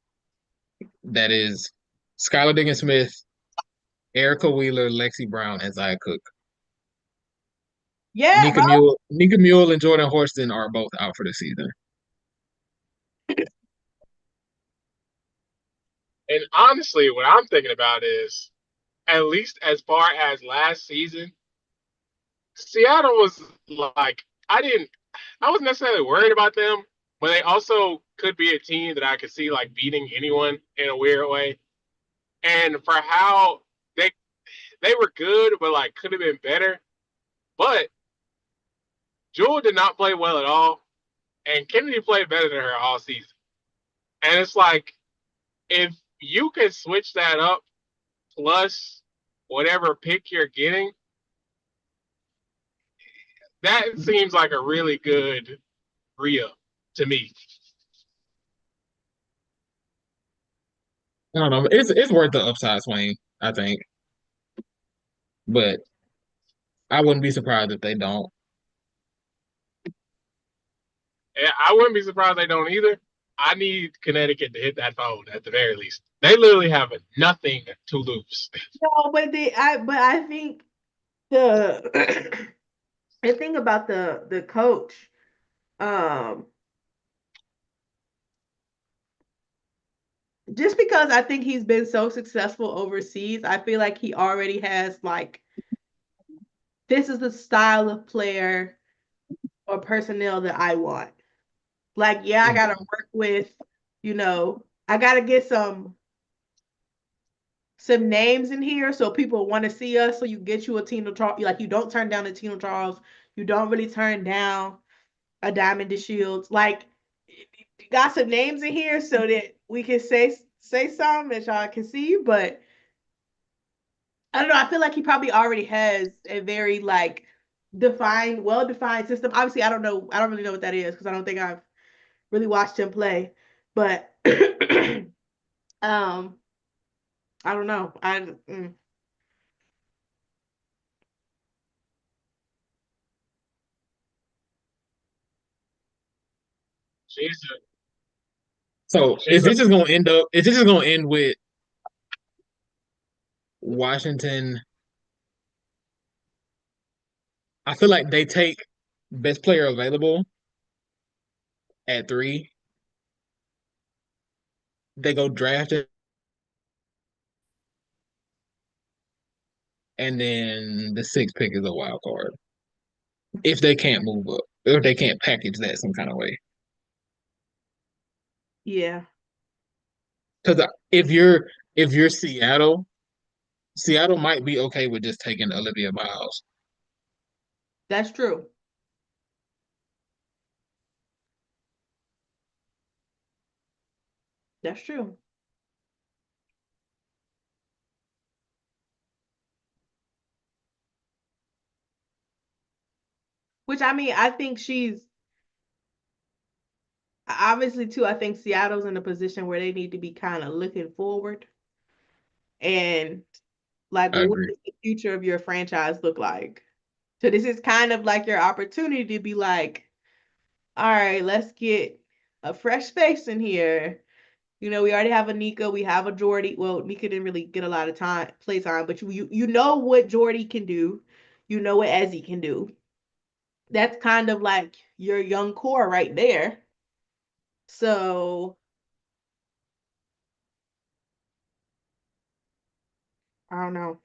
That is Skylar Diggins Smith, Erica Wheeler, Lexi Brown, and Zaya Cook. Yeah, bro. Nika Mule, and Jordan Horston are both out for the season. And honestly, what I'm thinking about is, at least as far as last season, Seattle was like, I wasn't necessarily worried about them, but they also could be a team that I could see like beating anyone in a weird way. And for how they they were good, but like could have been better. But Jewel did not play well at all, and Kennedy played better than her all season. And it's like if you can switch that up plus whatever pick you're getting, that seems like a really good re-up to me. I don't know. It's worth the upside swing, I think, but I wouldn't be surprised if they don't. And I wouldn't be surprised they don't either. I need Connecticut to hit that phone at the very least. They literally have nothing to lose. No, but I think the the thing about the coach, um, just because I think he's been so successful overseas, I feel like he already has like this is the style of player or personnel that I want. Like, yeah, I gotta work with, I gotta get some names in here so people want to see us. So you get you a Tina Charles, like you don't turn down a Tina Charles, you don't really turn down a Diamond de Shields. Like, you got some names in here so that we can say something that y'all can see, but I don't know. I feel like he probably already has a very like defined, well-defined system. Obviously, I don't know. I don't really know what that is because I don't think I've really watched him play. But um, I don't know. She's So she's a is this just gonna end with Washington? I feel like they take best player available at 3. They go draft it. and then the sixth pick is a wild card. If they can't move up, or if they can't package that some kind of way. Yeah, Because if you're Seattle, Seattle might be okay with just taking Olivia Miles. that's true. That's true. Which I mean, I think she's obviously too. I think Seattle's in a position where they need to be kind of looking forward and like, I well, what agree. does the future of your franchise look like? So this is kind of like your opportunity to be like, all right, let's get a fresh face in here. You know, we already have a Nika, we have a Jordy. Well, Nika didn't really get a lot of play time, but you know what Jordy can do. You know what Ezzy can do. That's kind of like your young core right there. So I don't know.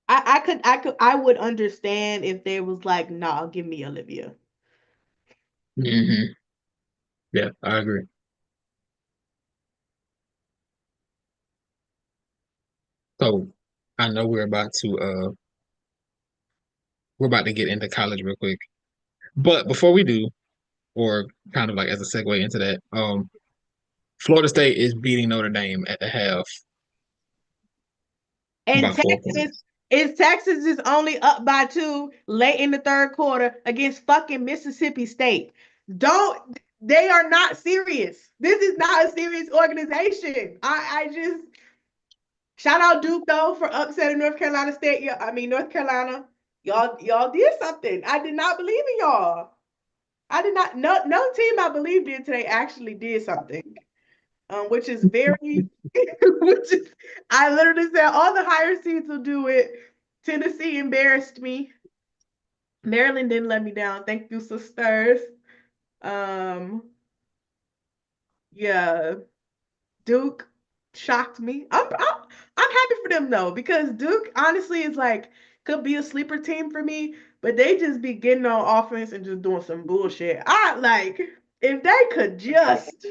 I would understand if they was like, nah, give me Olivia. Yeah, I agree. So I know we're about to get into college real quick. But before we do, or kind of like as a segue into that, Florida State is beating Notre Dame at the half And by 4 points. Texas is only up by 2 late in the third quarter against fucking Mississippi State. Don't They are not serious. This is not a serious organization. I just shout out Duke though for upsetting North Carolina State. Yeah, I mean North Carolina. Y'all did something. I did not believe in y'all. I did not no team I believed in today actually did something. Which is very, which is, I literally said all the higher seeds will do it. Tennessee embarrassed me. Maryland didn't let me down. Thank you, sisters. Um, yeah, Duke shocked me. I'm happy for them though because Duke honestly is like could be a sleeper team for me, but they just be getting on offense and just doing some bullshit. I like if they could just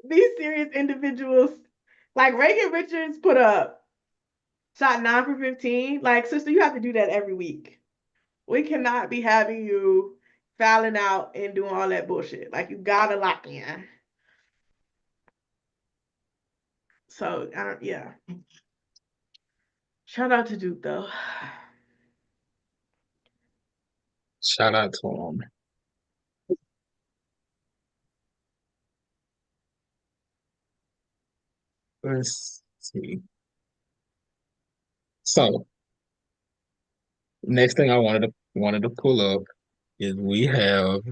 be serious individuals. Like Reagan Richards put up shot 9 for 15. Like, sister, you have to do that every week. We cannot be having you fouling out and doing all that bullshit. Like, you gotta lock in. So, yeah. Shout out to Duke, though. Shout out to them. Let's see. So next thing I wanted to pull up is we have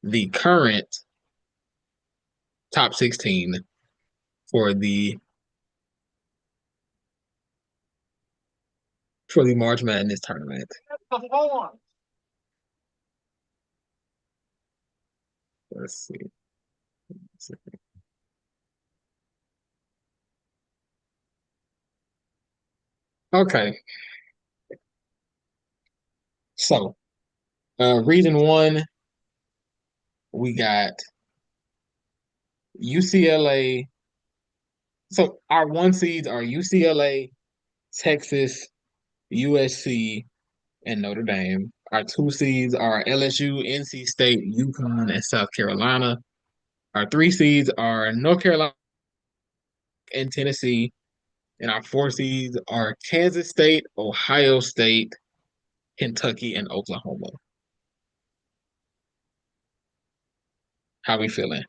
the current top 16 for the March Madness tournament. Let's see. Okay, so region one, we got UCLA. So our one seeds are UCLA, Texas, USC, and Notre Dame. Our two seeds are LSU, NC State, UConn, and South Carolina. Our three seeds are North Carolina and Tennessee. And our four seeds are Kansas State, Ohio State, Kentucky, and Oklahoma. How we feeling?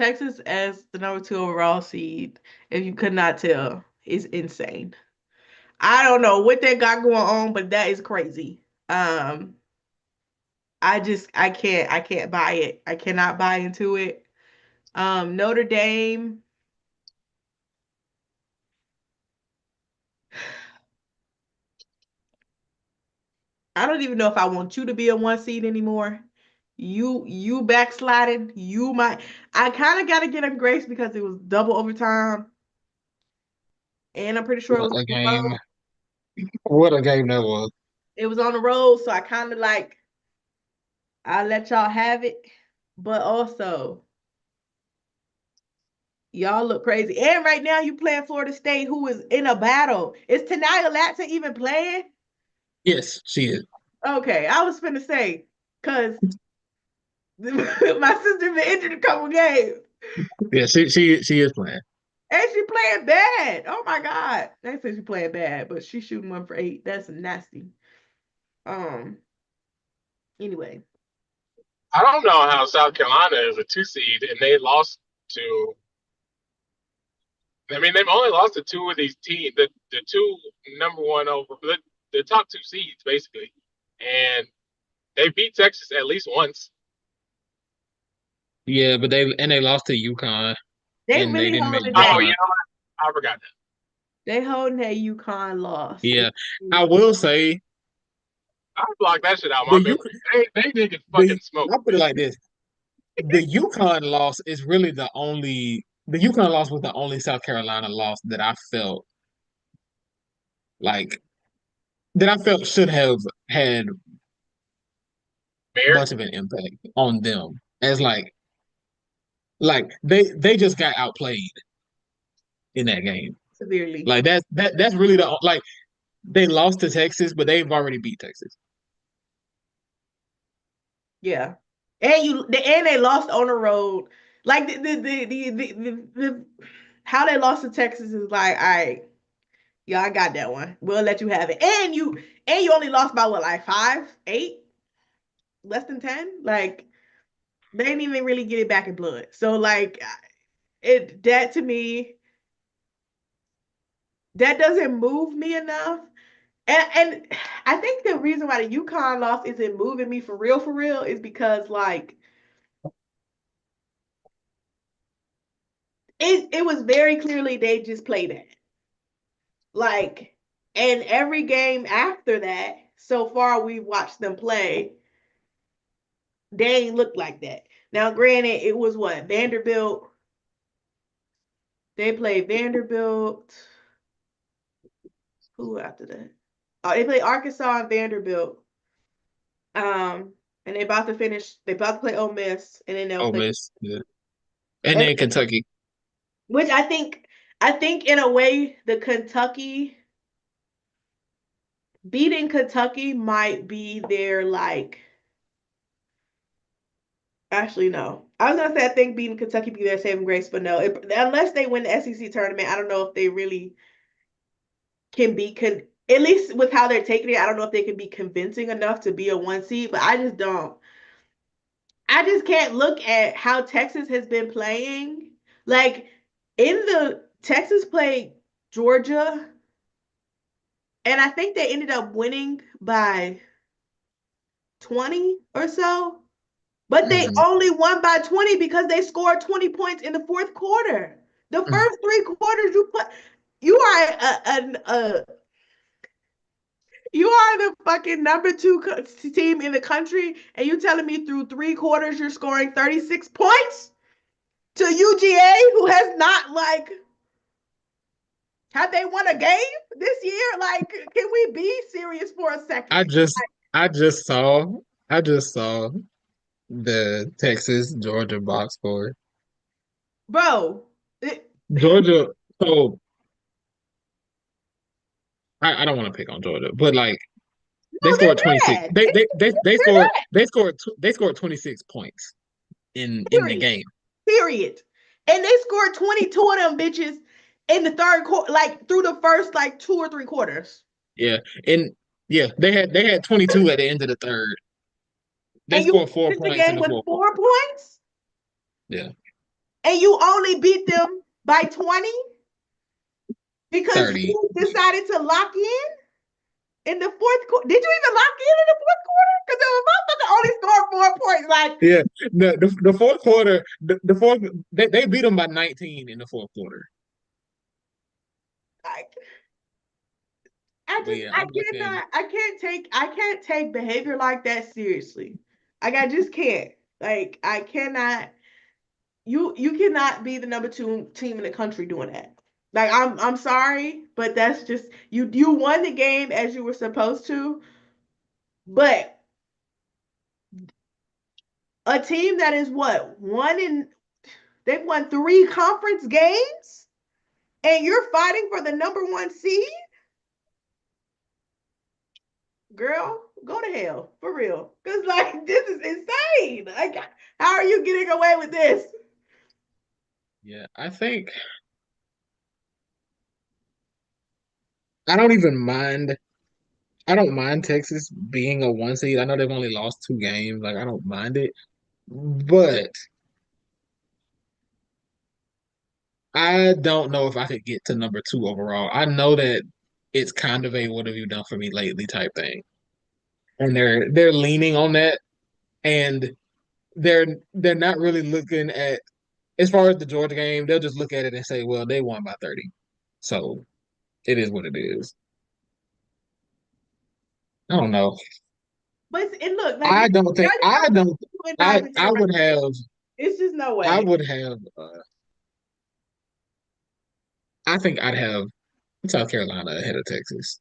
Texas as the number 2 overall seed, if you could not tell, is insane. I don't know what they got going on, but that is crazy. I can't buy it. I cannot buy into it. Notre Dame, I don't even know if I want you to be a 1 seed anymore. You backsliding. You might. I kind of got to get him grace because it was double overtime, and I'm pretty sure it What was a on the road. game! What a game that was! It was on the road, so I kind of like I let y'all have it, but also y'all look crazy. And right now you playing Florida State, who is in a battle. Is Tanaya Latson even playing? Yes, she is. Okay, I was finna say, cause my sister been injured a couple games. Yeah, she is playing. And she playing bad. Oh my God. They say she playing bad, but she's shooting 1 for 8. That's nasty. Um, anyway. I don't know how South Carolina is a 2 seed and they lost to. I mean, they've only lost to two of these teams, the two number one over the top 2 seeds basically, and they beat Texas at least once. Yeah, but they lost to UConn They and they really didn't make holding that. Oh, you UConn. know what? I forgot that. They holding that UConn loss. Yeah, I will say I blocked that shit out the my U memory. They didn't the fucking smoke. I'll put it like this: the UConn loss is really the only. The UConn loss was the only South Carolina loss that I felt like should have had Bear. much of an impact on them. As like they just got outplayed in that game. Severely. Like that's really like they lost to Texas, but they've already beat Texas. Yeah. And they lost on the road. Like the how they lost to Texas is like, all right, yeah, I got that one. We'll let you have it. And you only lost by what, like 5, 8, less than 10? Like they didn't even really get it back in blood. So like it that to me, that doesn't move me enough. And I think the reason why the UConn loss isn't moving me for real, is because like it was very clearly they just played it. Like, and every game after that, so far we've watched them play, they ain't looked like that. Now, granted, it was what? Vanderbilt. They played Vanderbilt. Who after that? Oh, they played Arkansas and Vanderbilt. And they about to play Ole Miss, and then they'll Ole play, Miss, yeah. And and then Kentucky. which I think in a way the Kentucky beating Kentucky might be their like. Actually, no. I was gonna say I think beating Kentucky be their saving grace, but no. Unless they win the SEC tournament, I don't know if they really can be at least with how they're taking it. I don't know if they can be convincing enough to be a 1 seed, but I just don't. I just can't look at how Texas has been playing. Like in the Texas played Georgia, and I think they ended up winning by 20 or so. But they Mhm. only won by 20 because they scored 20 points in the fourth quarter. The first 3 quarters you are you are the fucking number 2 team in the country, and you telling me through 3 quarters you're scoring 36 points to UGA, who has not like have they won a game this year? Like, can we be serious for a I second? just I just saw I just saw the Texas Georgia box score. Bro, it, Georgia, so I don't want to pick on Georgia, but like they no, scored 26. they're bad. They scored 26 points in the Period. game. Period. And they scored 22 of them bitches in the third quarter, like through the first like 2 or 3 quarters. Yeah. And yeah, they had 22 at the end of the third. They And you scored four finished the points in game the with fourth quarter. 4 points, Yeah. and you only beat them by 20 because 30. you decided to lock in the fourth quarter. Did you even lock in the fourth quarter? Because the motherfucker only scored 4 points. Like, Yeah. The fourth quarter, the fourth they beat them by 19 in the fourth quarter. like But yeah, I'm looking. I can't take behavior like that seriously. Like I just can't. Like I cannot. You cannot be the number 2 team in the country doing that. Like I'm sorry, but that's just you won the game as you were supposed to, but a team that is what they've won 3 conference games and you're fighting for the number 1 seed, girl, go to hell for real. Cause like this is insane. Like how are you getting away with this? Yeah, I think I don't even mind. I don't mind Texas being a 1 seed. I know they've only lost 2 games. Like I don't mind it, but I don't know if I could get to number 2 overall. I know that it's kind of a "what have you done for me lately" type thing, and they're leaning on that, and they're not really looking at as far as the Georgia game. They'll just look at it and say, "Well, they won by 30, so it is what it is." I don't know. But and look, like I this, don't think Georgia I don't don't. win by the I right. would have. It's just no I way. would have. I think I'd have South Carolina ahead of Texas.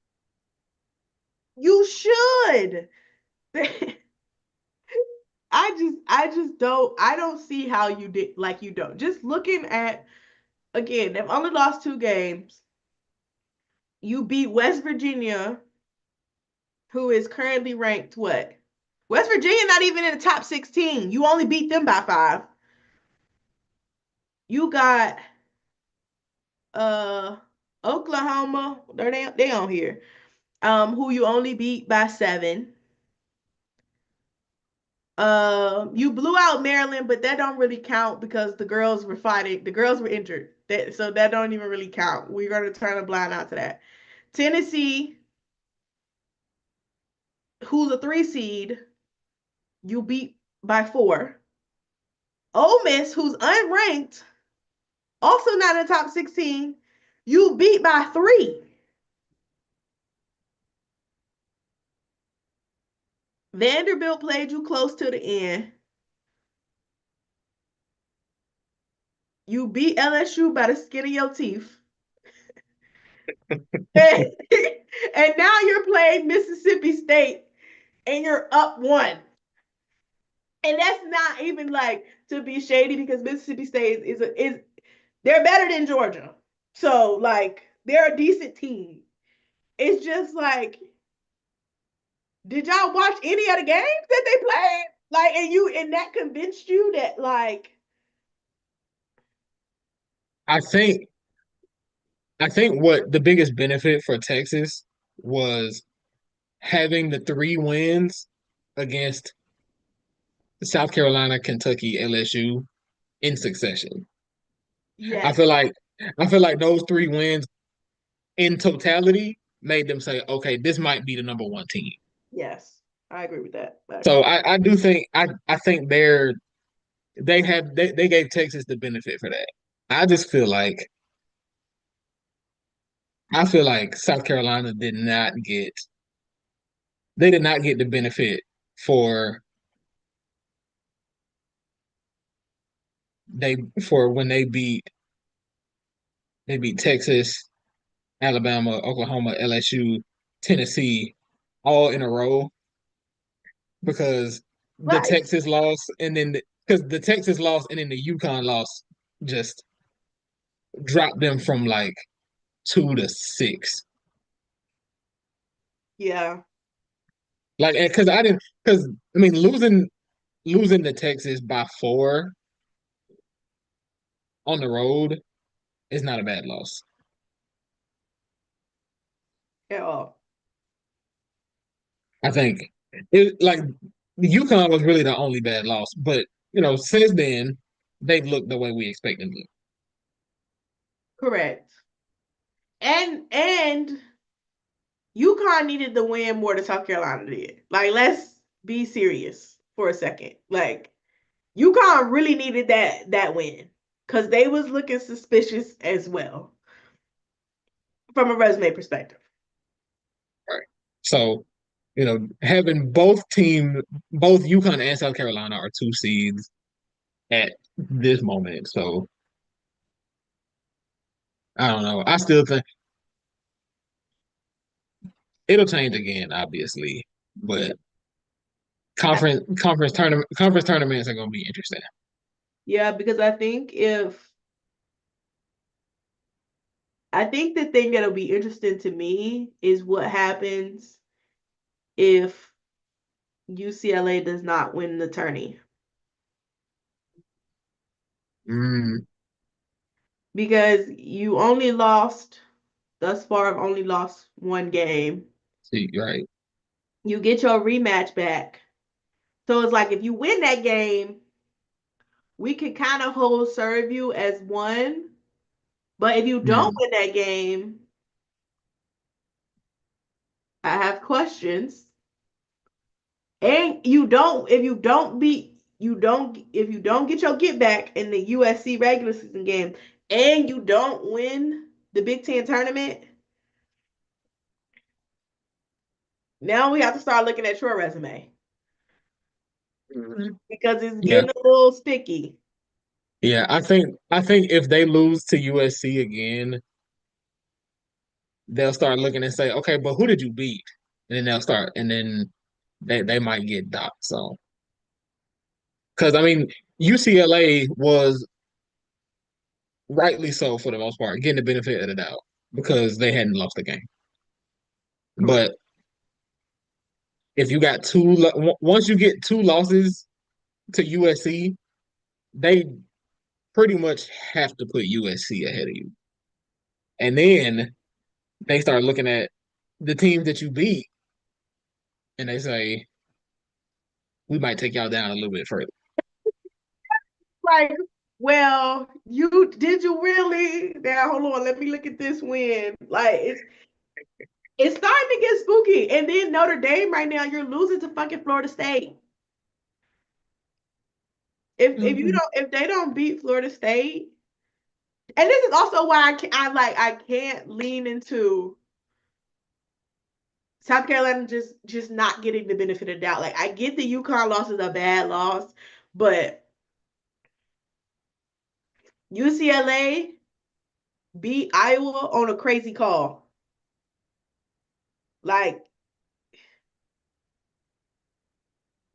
You should. I don't see how you did like you don't. Just looking at again, they've only lost 2 games. You beat West Virginia, who is currently ranked what? West Virginia not even in the top 16. You only beat them by 5. You got uh Oklahoma, they on here. Who you only beat by 7. You blew out Maryland, but that don't really count because the girls were fighting. The girls were injured. So that don't even really count. We're gonna turn a blind eye to that. Tennessee, who's a 3 seed, you beat by 4. Ole Miss, who's unranked, also not in the top 16, you beat by 3. Vanderbilt played you close to the end. You beat LSU by the skin of your teeth. and, and now you're playing Mississippi State and you're up 1. And that's not even like to be shady because Mississippi State is they're better than Georgia. So like they're a decent team. It's just like, did y'all watch any of the games that they played? Like, and that convinced you that like I think I think what the biggest benefit for Texas was having the 3 wins against South Carolina, Kentucky, LSU in succession. I yes, feel like I feel like those 3 wins in totality made them say, okay, this might be the number 1 team. yes, I agree with that So actually. I do think I think they gave Texas the benefit for that. I just feel like South Carolina did not get the benefit for they for when they beat Texas, Alabama, Oklahoma, LSU, Tennessee all in a row because the Right. Texas loss and then because the Texas loss and then the UConn loss just dropped them from like 2 to 6. Yeah. Like because I didn't because I mean losing to Texas by 4 on the road is not a bad loss. At all. I think it like the UConn was really the only bad loss, but since then they've looked the way we expect them to. Correct. And UConn needed the win more than South Carolina did. Like, let's be serious for a second. Like, UConn really needed that win because they was looking suspicious as well from a resume perspective. Right. So having both UConn and South Carolina are 2 seeds at this moment. So I don't know. I still think it'll change again, obviously, but conference tournaments are gonna be interesting. Yeah, because I think the thing that'll be interesting to me is what happens if UCLA does not win the tourney. Mm, Because you only lost, thus far, I've only lost one game. see, right. You get your rematch back. So it's like if you win that game, we can kind of hold serve you as one. But if you don't Mm, win that game, I have questions. And if you don't get your get back in the USC regular season game and you don't win the Big Ten tournament, now we have to start looking at your resume mm. because it's Yeah, getting a little sticky. yeah. I think if they lose to USC again, they'll start looking and say, okay, but who did you beat? And then they might get docked. So, because I mean, UCLA was rightly so for the most part getting the benefit of the doubt because they hadn't lost the game. Correct. But if you got once you get 2 losses to USC, they pretty much have to put USC ahead of you. And then they start looking at the teams that you beat and they say, we might take y'all down a little bit further. Like, well, you really? Now hold on, let me look at this win. Like it's starting to get spooky. And then Notre Dame right now, you're losing to fucking Florida State. Mhm. If they don't beat Florida State, and this is also why I can't lean into South Carolina just not getting the benefit of the doubt. Like I get the UConn loss is a bad loss, but UCLA beat Iowa on a crazy call. Like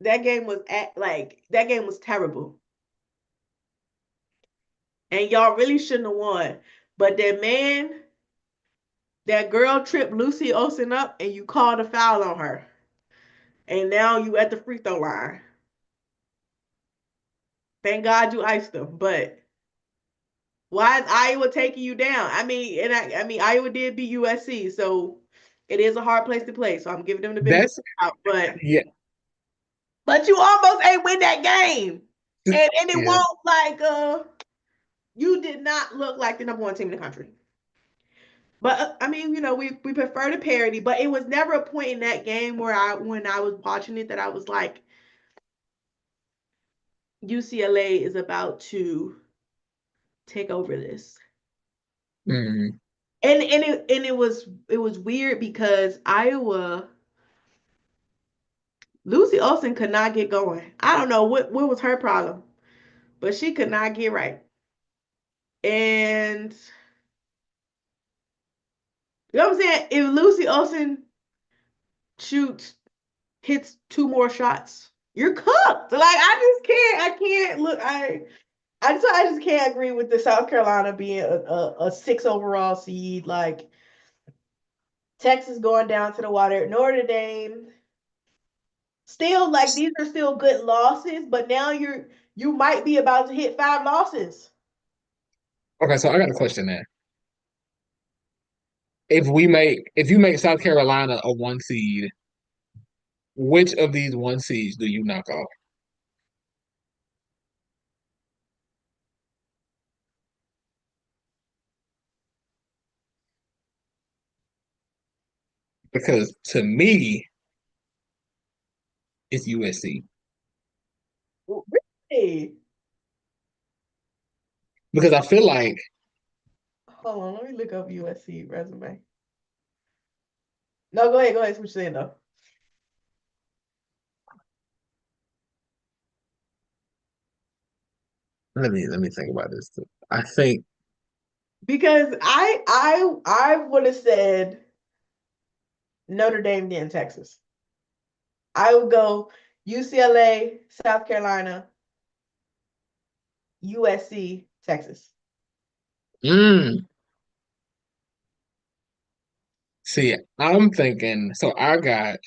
that game was terrible. And y'all really shouldn't have won. But that girl tripped Lucy Olsen up and you called a foul on her. And now you at the free throw line. Thank God you iced them. But why is Iowa taking you down? I mean Iowa did beat USC, so it is a hard place to play. So I'm giving them the benefit That's of the doubt. yeah, But you almost ain't win that game. And it yeah. won't like you did not look like the number one team in the country. But I mean, we prefer the parity, but it was never a point in that game where when I was watching it that I was like, UCLA is about to take over this. Mm. And it was weird because Iowa Lucy Olsen could not get going. I don't know what was her problem, but she could not get right. And you know what I'm saying? If Lucy Olsen shoots hits 2 more shots, you're cooked. Like I can't look. I just can't agree with the South Carolina being a 6 overall seed. Like Texas going down to the wire, Notre Dame. Still, like these are still good losses, but now you might be about to hit 5 losses. Okay, so I got a question there. If you make South Carolina a 1 seed, which of these 1 seeds do you knock off? Because to me, it's USC. Really? Because I feel like Hold on, let me look up USC resume. No, go ahead. Go ahead. What you saying though? Let me think about this too. I think Because I would have said Notre Dame then Texas. I would go UCLA, South Carolina, USC, Texas. mm, see, I'm thinking so I got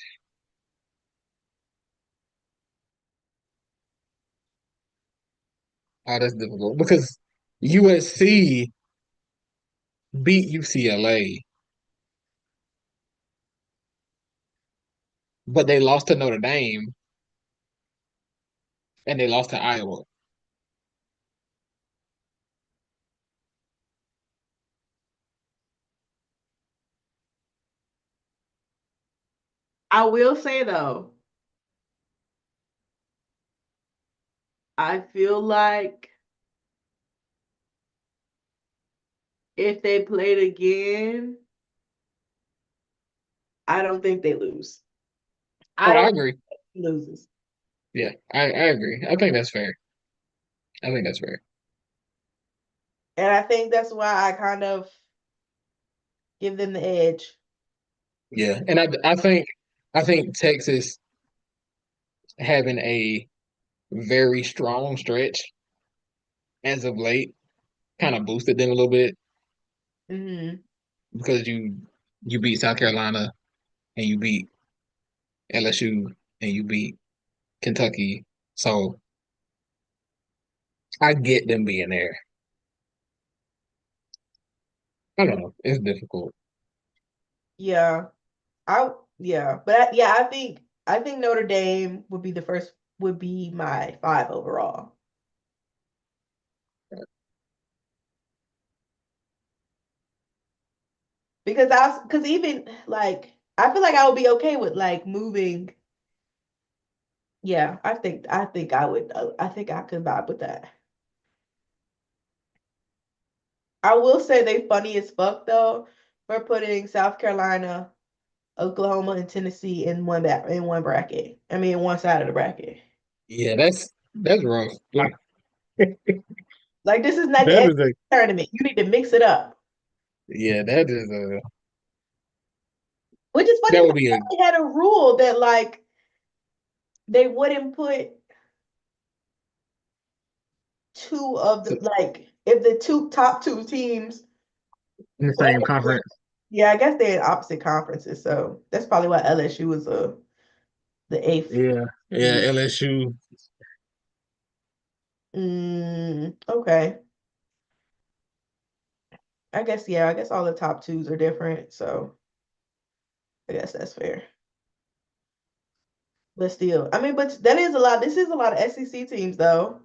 oh that's difficult because USC beat UCLA, but they lost to Notre Dame and they lost to Iowa. I will say though, I feel like if they played again, I don't think they lose. Oh, I I don't agree. think he loses. Yeah, I agree. I think that's fair. I think that's fair. And I think that's why I kind of give them the edge. Yeah, and I think Texas having a very strong stretch as of late kind of boosted them a little bit Hmm. because you beat South Carolina and you beat LSU and you beat Kentucky. So I get them being there. I don't know. It's difficult. Yeah. I yeah, but yeah, I think Notre Dame would be the first would be my five overall. Because even like I feel like I would be okay with like moving. Yeah, I think I would I think I could vibe with that. I will say they funny as fuck though for putting South Carolina, Oklahoma, and Tennessee in one bracket. I mean, one side of the bracket. Yeah, that's rough. Like Like this is not the that is a SEC tournament. You need to mix it up. yeah, that is a Which is funny that would because be a they had a rule that like they wouldn't put two of the like if the top two teams. in the Well, same conference. yeah, I guess they're in opposite conferences, so that's probably why LSU was the eighth Yeah, yeah, seed. LSU. Okay. I guess yeah, I guess all the top twos are different, so I guess that's fair. But still, I mean, but that is a lot. This is a lot of SEC teams though.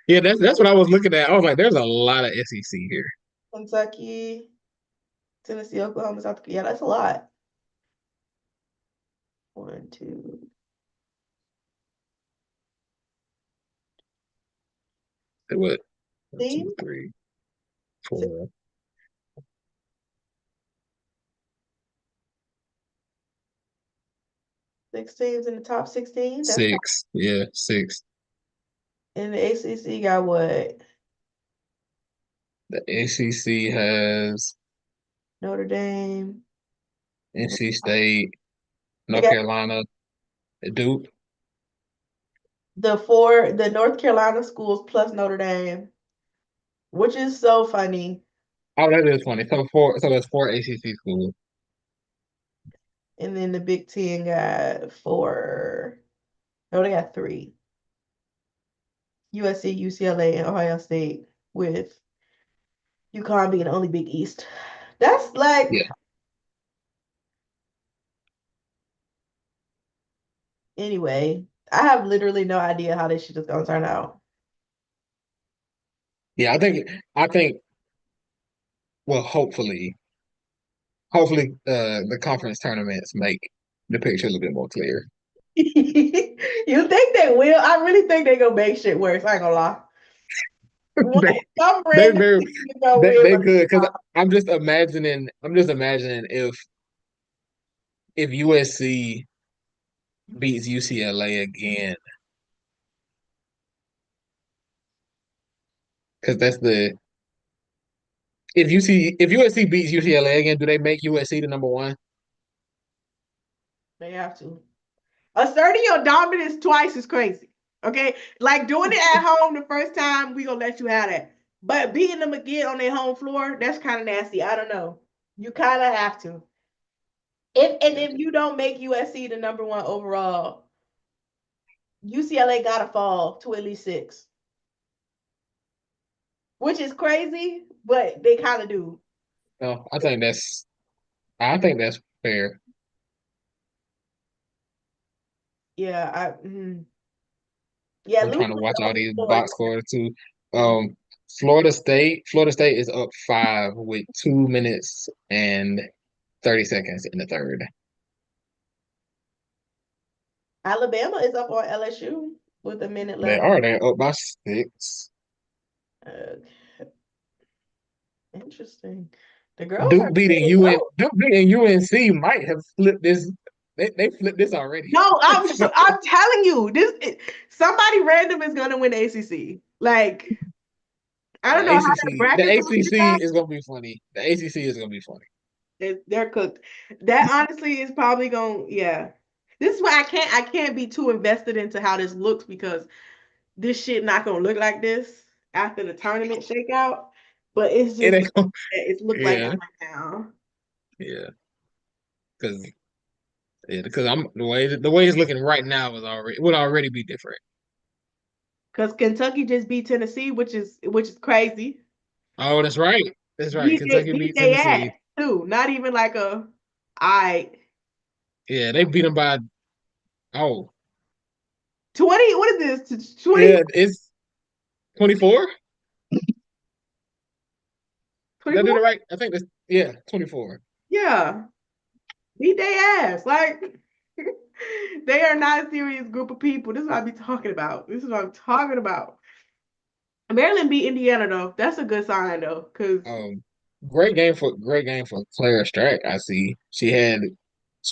Yeah, that's what I was looking at. I was like, there's a lot of SEC here. Kentucky, Tennessee, Oklahoma, South Carolina. Yeah, that's a lot. One, two, What? One, team, two, three, four, six teams in the top 16. That's not, six. Yeah, six. in the ACC got what? The ACC has Notre Dame. NC State, They North got Carolina, Duke. the North Carolina schools plus Notre Dame, which is so funny. Oh, that is funny. So there's four ACC schools. And then the Big Ten got four. No, they got three. USC, UCLA, and Ohio State, with UConn being the only Big East. That's like Yeah, anyway. I have literally no idea how this shit is gonna turn out. yeah. I think. Well, hopefully, the conference tournaments make the picture a little bit more clear. You think they will? I really think they gonna make shit worse. I ain't gonna lie. One, they some they random very team is gonna they win. they good because I'm just imagining if USC beats UCLA again, because that's the if USC beats UCLA again, do they make USC the number one? They have to. Asserting your dominance twice is crazy. Okay, like doing it at home the first time, we gonna let you have that. But beating them again on their home floor, that's kind of nasty. I don't know. You kind of have to. If you don't make USC the number one overall, UCLA gotta fall to at least 6, which is crazy, but they kind of do. No, I think that's fair. Yeah, yeah, I'm losing trying to on watch your all own these floor. box scores too. Um, Florida State is up 5 with 2 minutes and 30 seconds in the third. Alabama is up on LSU with a minute They left. are. They're up by 6. Uh, Interesting. The girls are good as well. Duke beating UNC might have flipped this. They flipped this already. No, So, I'm telling you, somebody random is gonna win the ACC. Like I don't know how that The bracket's gonna shake ACC out. is gonna be funny. The ACC is gonna be funny. They're cooked. That honestly is probably going. Yeah, this is why I can't be too invested into how this looks because this shit not gonna look like this after the tournament shakeout. But it's It just ain't gonna, it's looked like that yeah, right now. yeah, because because I'm the way it's looking right now would already be different. Because Kentucky just beat Tennessee, which is crazy. Oh, that's right. That's right. Kentucky Beat beat they ass Tennessee. too. Not even like I Yeah, they beat them by 20. What is this? 20, yeah, it's 24. Did I do 24? the right? I think that's 24. Yeah. Beat they ass. Like they are not a serious group of people. This is what I be talking about. This is what I'm talking about. Maryland beat Indiana though. That's a good sign though. Cause Um, great game for Clara Strack. I see she had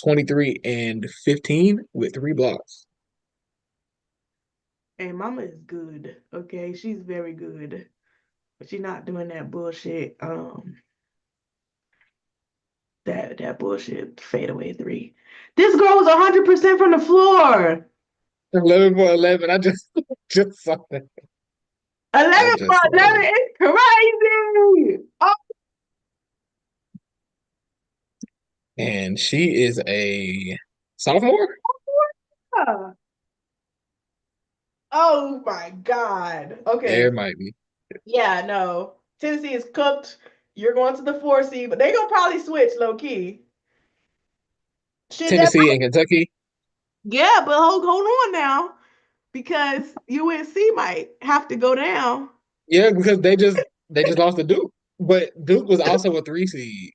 23 and 15 with 3 blocks. hey, mama is good. Okay. She's very good. But she's not doing that bullshit. That bullshit fadeaway three. This girl was 100% from the floor. 11 for 11. I just just saw that. 11 I for just saw 11 that. is crazy. Oh, And she is a sophomore. yeah. Oh my God. Okay. There might be Yeah, no. Tennessee is cooked. You're going to the 4 seed, but they're gonna probably switch low key. Shit, that Tennessee and Kentucky. yeah, but hold on now. Because UNC might have to go down. Yeah, because they just lost to Duke, but Duke was also a 3 seed.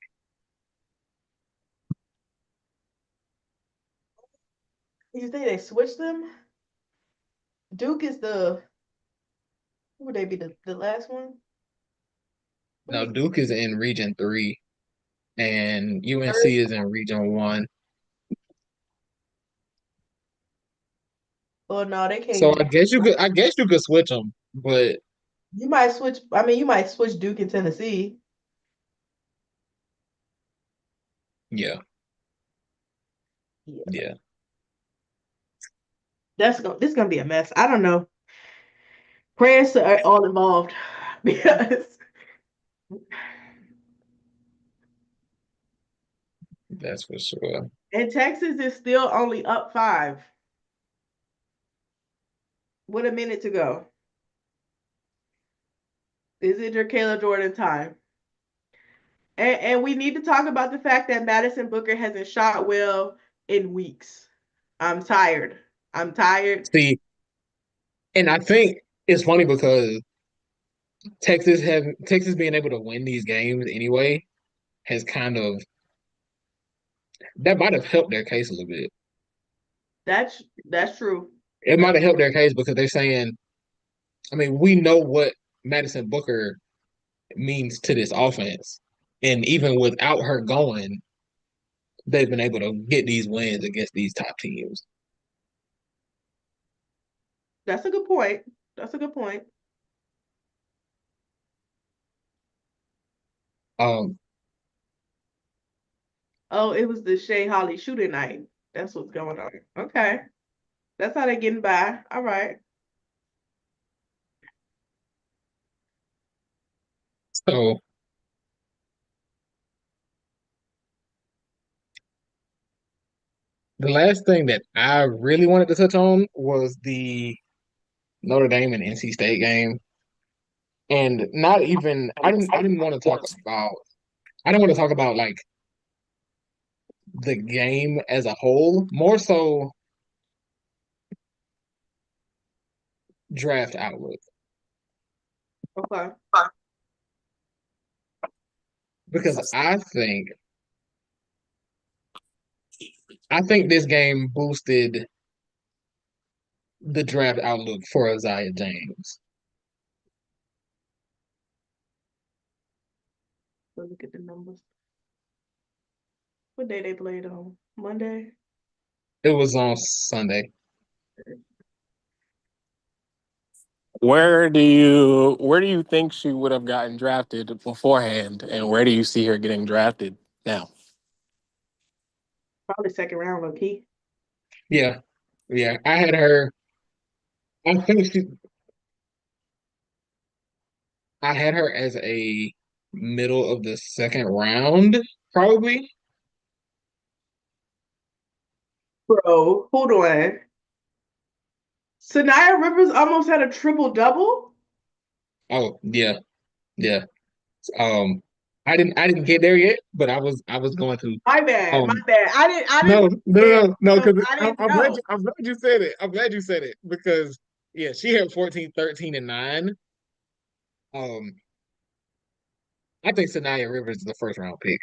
You think they switched them? Duke is who would they be the last one? Now Who's Duke is in Region 3, and third? UNC is in Region 1. Oh no, they can't So do. I guess you could switch them, but You might switch. I mean, you might switch Duke and Tennessee. yeah, Yeah, yeah, this is gonna be a mess. I don't know. Prayers are all involved because that's for sure. and Texas is still only up 5 with a minute to go. Is it your Kayla Jordan time? And we need to talk about the fact that Madison Booker hasn't shot well in weeks. I'm tired. I'm tired. See, and I think it's funny because Texas being able to win these games anyway has kind of that might have helped their case a little bit. That's true. It might have helped their case because they're saying, I mean, we know what Madison Booker means to this offense, and even without her going, they've been able to get these wins against these top teams. That's a good point. That's a good point. Um, Oh, it was the Shay Holly shooting night. That's what's going on. Okay. That's how they getting by. All right. so the last thing that I really wanted to touch on was the Notre Dame and NC State game. And not even I didn't want to talk about I don't want to talk about like the game as a whole, more so draft outlook. Okay. Because I think this game boosted the draft outlook for Isaiah James. So look at the numbers. What day they played on? Monday? It was on Sunday. Where do you think she would have gotten drafted beforehand, and where do you see her getting drafted now? Probably second round, low key. Yeah, yeah. I had her. I think she. I had her as a middle of the second round, probably. Bro, hold on. Sanaya Rivers almost had a triple double. Oh yeah, yeah. Um, I didn't get there yet, but I was going to. My bad, my Um, bad. I didn't no, no, understand. no, no, So because I I'm, didn't I'm glad know. you, I'm glad you said it. I'm glad you said it because yeah, she had 14, 13, and 9. Um, I think Sanaya Rivers is the first round pick.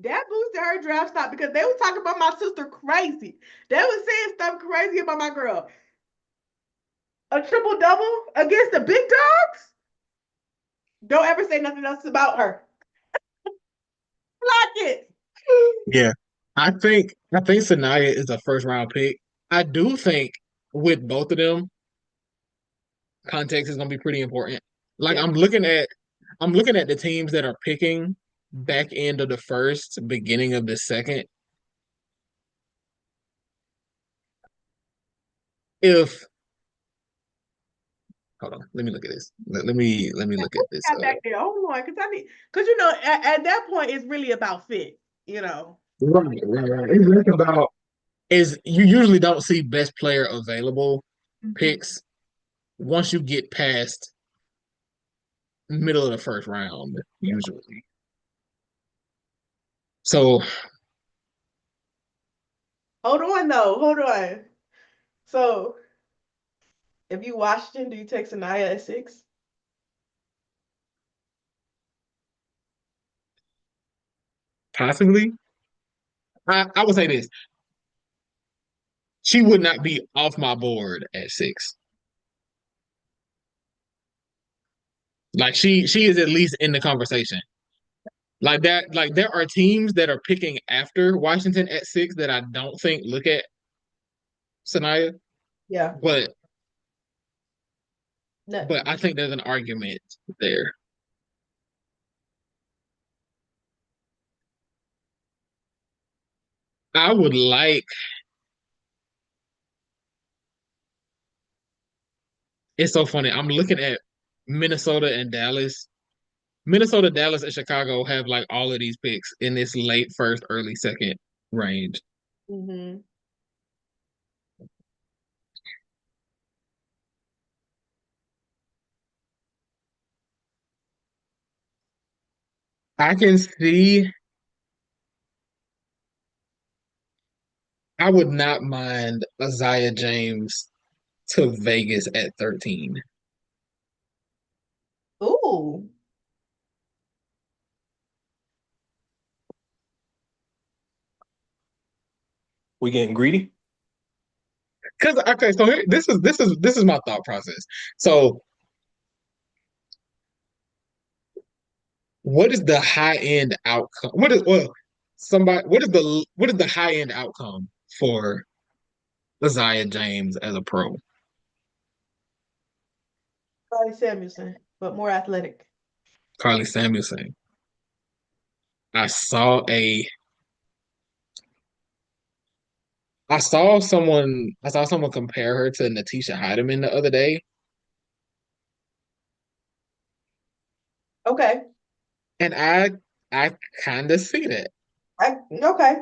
That boosted her draft stock because they were talking about my sister crazy. They was saying stuff crazy about my girl. A triple double against the big dogs? Don't ever say nothing else about her. Block it. Yeah. I think Sanaya is a first round pick. I do think with both of them, context is gonna be pretty important. Like Yeah. I'm looking at the teams that are picking back end of the first, beginning of the second. If hold on, let me look at this. Let me Yeah, look who at this. got back there? Hold on, because you know, at that point, it's really about fit. You know. Right, right, right. It's less about is you usually don't see best player available Mhm. picks once you get past middle of the first round, usually. So Hold on, though. Hold on. So, if you Washington, do you take Sanaya at 6? possibly, I would say this. She would not be off my board at 6. Like she is at least in the conversation. Like that, like there are teams that are picking after Washington at 6 that I don't think look at Sanaya, Yeah. but No. but I think there's an argument there. I would like it's so funny. I'm looking at Minnesota and Dallas. Minnesota, Dallas, and Chicago have like all of these picks in this late first, early second range. Mm-hmm. I can see I would not mind Isaiah James to Vegas at 13. Ooh. We getting greedy? Because okay, so here, this is my thought process. So what is the high end outcome? What is the high end outcome for Isaiah James as a pro? Probably Samuelson, but more athletic. Carly Samuelson. I saw a I saw someone compare her to Natisha Heideman the other day, Okay. and I kind of see that. Okay.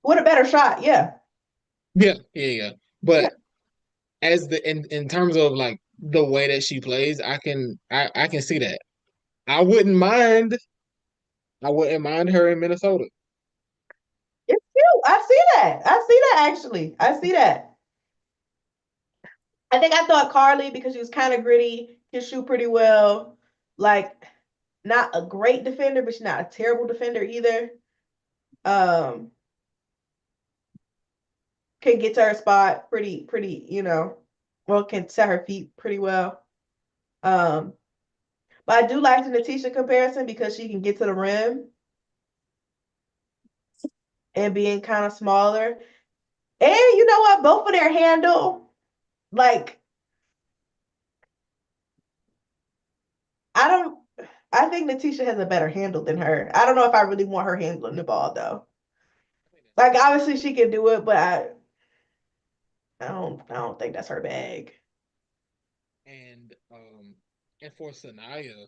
What a better shot. Yeah. Yeah, yeah, yeah. Yeah. But as the in terms of like the way that she plays, I can see that. I wouldn't mind I wouldn't mind her in Minnesota. It's cute. I see that. I see that actually. I see that. I think I thought Carly, because she was kind of gritty, can shoot pretty well. Like, not a great defender, but she's not a terrible defender either. Um, can get to her spot pretty, well, can set her feet pretty well. Um, but I do like the Natisha comparison because she can get to the rim and being kind of smaller. And you know what? Both of their handle, like, I don't I think Natisha has a better handle than her. I don't know if I really want her handling the ball though. Like obviously she can do it, but I don't think that's her bag. And and for Sanaya,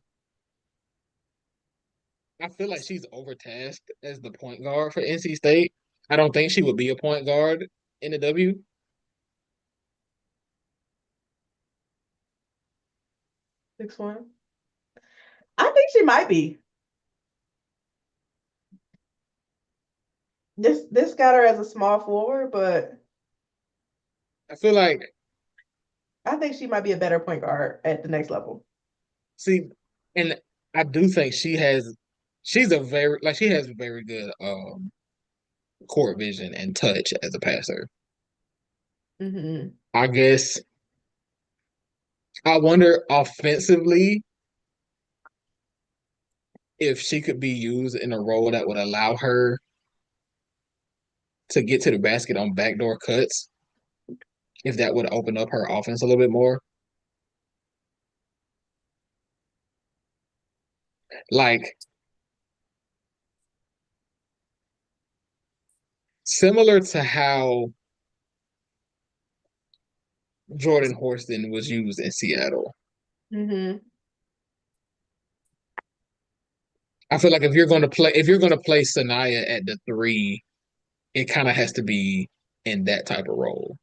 I feel like she's overtasked as the point guard for NC State. I don't think she would be a point guard in the W. 6'1". I think she might be. This got her as a small forward, but I feel like I think she might be a better point guard at the next level. see, and I do think she's a very like she has very good court vision and touch as a passer. Hmm. I guess I wonder offensively if she could be used in a role that would allow her to get to the basket on backdoor cuts, if that would open up her offense a little bit more. Like similar to how Jordan Horston was used in Seattle. Hmm. I feel like if you're gonna play Sanaya at the three, it kind of has to be in that type of role.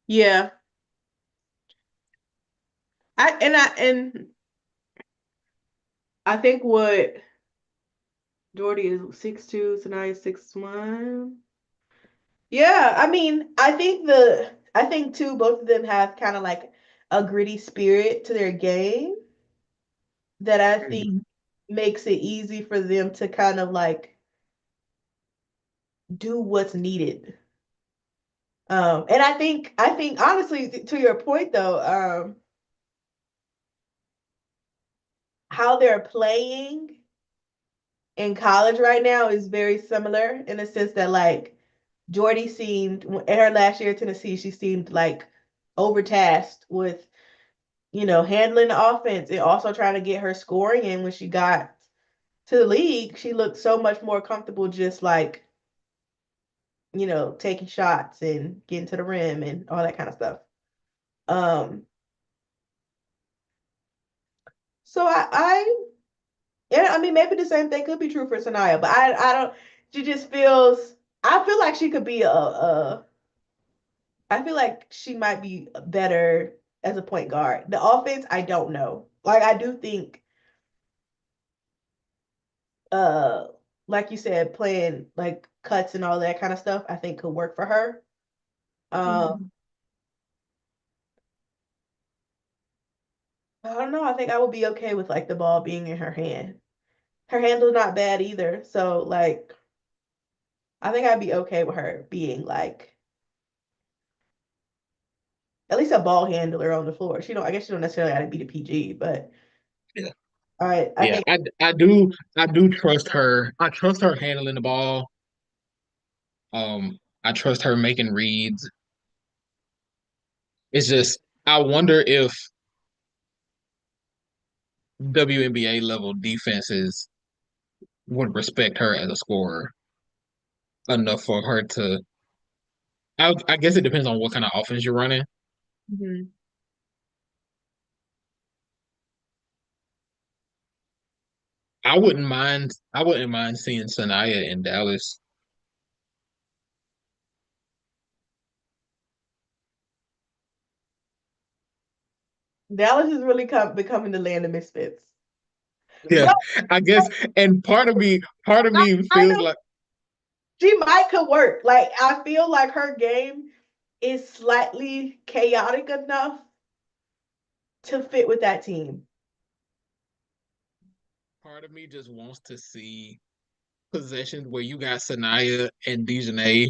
Yeah. I think what Jordy is 6'2", Sanaya is 6'1". Yeah, I mean, I think too, both of them have kind of like a gritty spirit to their game that I think Mhm. makes it easy for them to kind of like do what's needed. And I think honestly, to your point though, how they're playing in college right now is very similar in the sense that like Jordy seemed in her last year at Tennessee, she seemed like overtasked with handling the offense and also trying to get her scoring. And when she got to the league, she looked so much more comfortable just like, taking shots and getting to the rim and all that kind of stuff. Um, so yeah, I mean, maybe the same thing could be true for Sanaya, but I don't, she just feels, I feel like she could be I feel like she might be better as a point guard. The offense, I don't know. Like, I do think uh like you said, playing like cuts and all that kind of stuff, I think could work for her. Um, I don't know. I think I would be okay with like the ball being in her hand. Her handle's not bad either. So like I think I'd be okay with her being like at least a ball handler on the floor. I guess she don't necessarily have to be the PG, but Yeah, all right, I yeah. think I do trust her. I trust her handling the ball. I trust her making reads. It's just I wonder if WNBA level defenses would respect her as a scorer enough for her to. I guess it depends on what kind of offense you're running. Mhm. I wouldn't mind. I wouldn't mind seeing Sanaya in Dallas. Dallas is really becoming the land of misfits. Yeah, But I guess. And part of me I feels know like she might could work. Like I feel like her game is slightly chaotic enough to fit with that team. part of me just wants to see possessions where you got Sanaya and Dejanay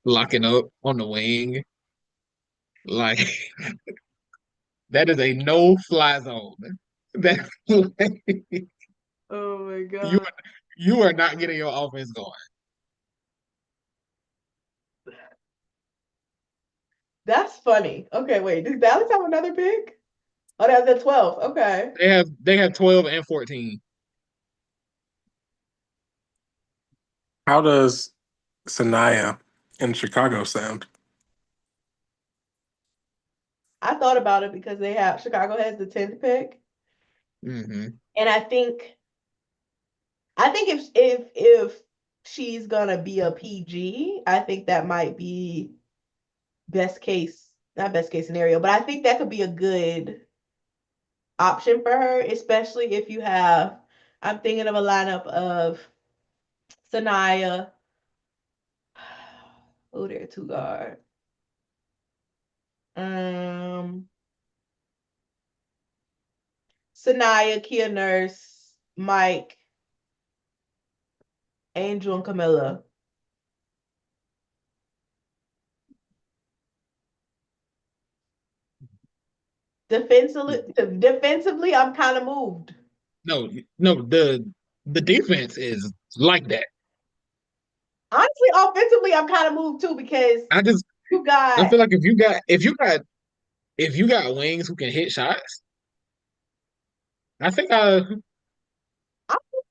locking up on the wing. Like that is a no-fly zone. That Oh my you god. you are not getting your offense going. That's funny. Okay, wait. Does Dallas have another pick? Oh, that's the 12th. Okay. They have 12 and 14. How does Sanaya in Chicago sound? I thought about it because they have Chicago has the 10th pick. Hmm. And I think if she's gonna be a PG, I think that might be best case, not best case scenario, but I think that could be a good option for her, especially if you have, I'm thinking of a lineup of Sanaya, oh, they're two guard. Um, Sanaya, Kia Nurse, Mike, Angel, and Camilla. Defensively, I'm kind of moved. No, no, the defense is like that. Honestly, offensively, I'm kind of moved too because I just you I got. feel like if you got wings who can hit shots, I think I'm moved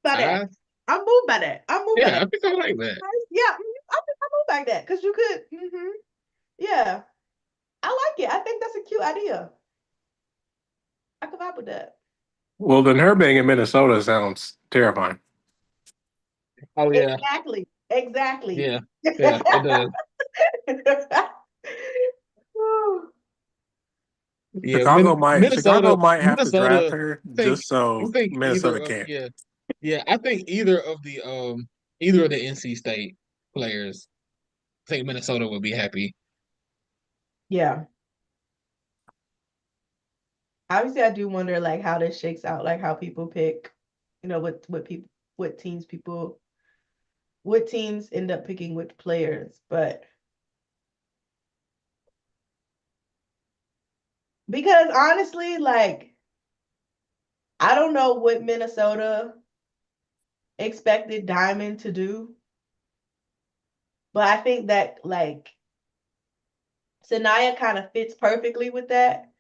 by that. I I'm moved by that. I'm moved by yeah, that. I think I like that. Yeah, I'm moved by that because you could. Yeah, I like it. I think that's a cute idea. I could vibe with that. Well, then her being in Minnesota sounds terrifying. Oh yeah, Exactly. Exactly. yeah, yeah, it does. Yeah, Chicago might have to draft Minnesota. her I think just so Minnesota can't. I think either of the NC State players. I think Minnesota would be happy. Yeah. Obviously, I do wonder like how this shakes out, like how people pick, what people, what teams end up picking which players. But because honestly, like I don't know what Minnesota expected Diamond to do, but I think that like Sanaya kind of fits perfectly with that.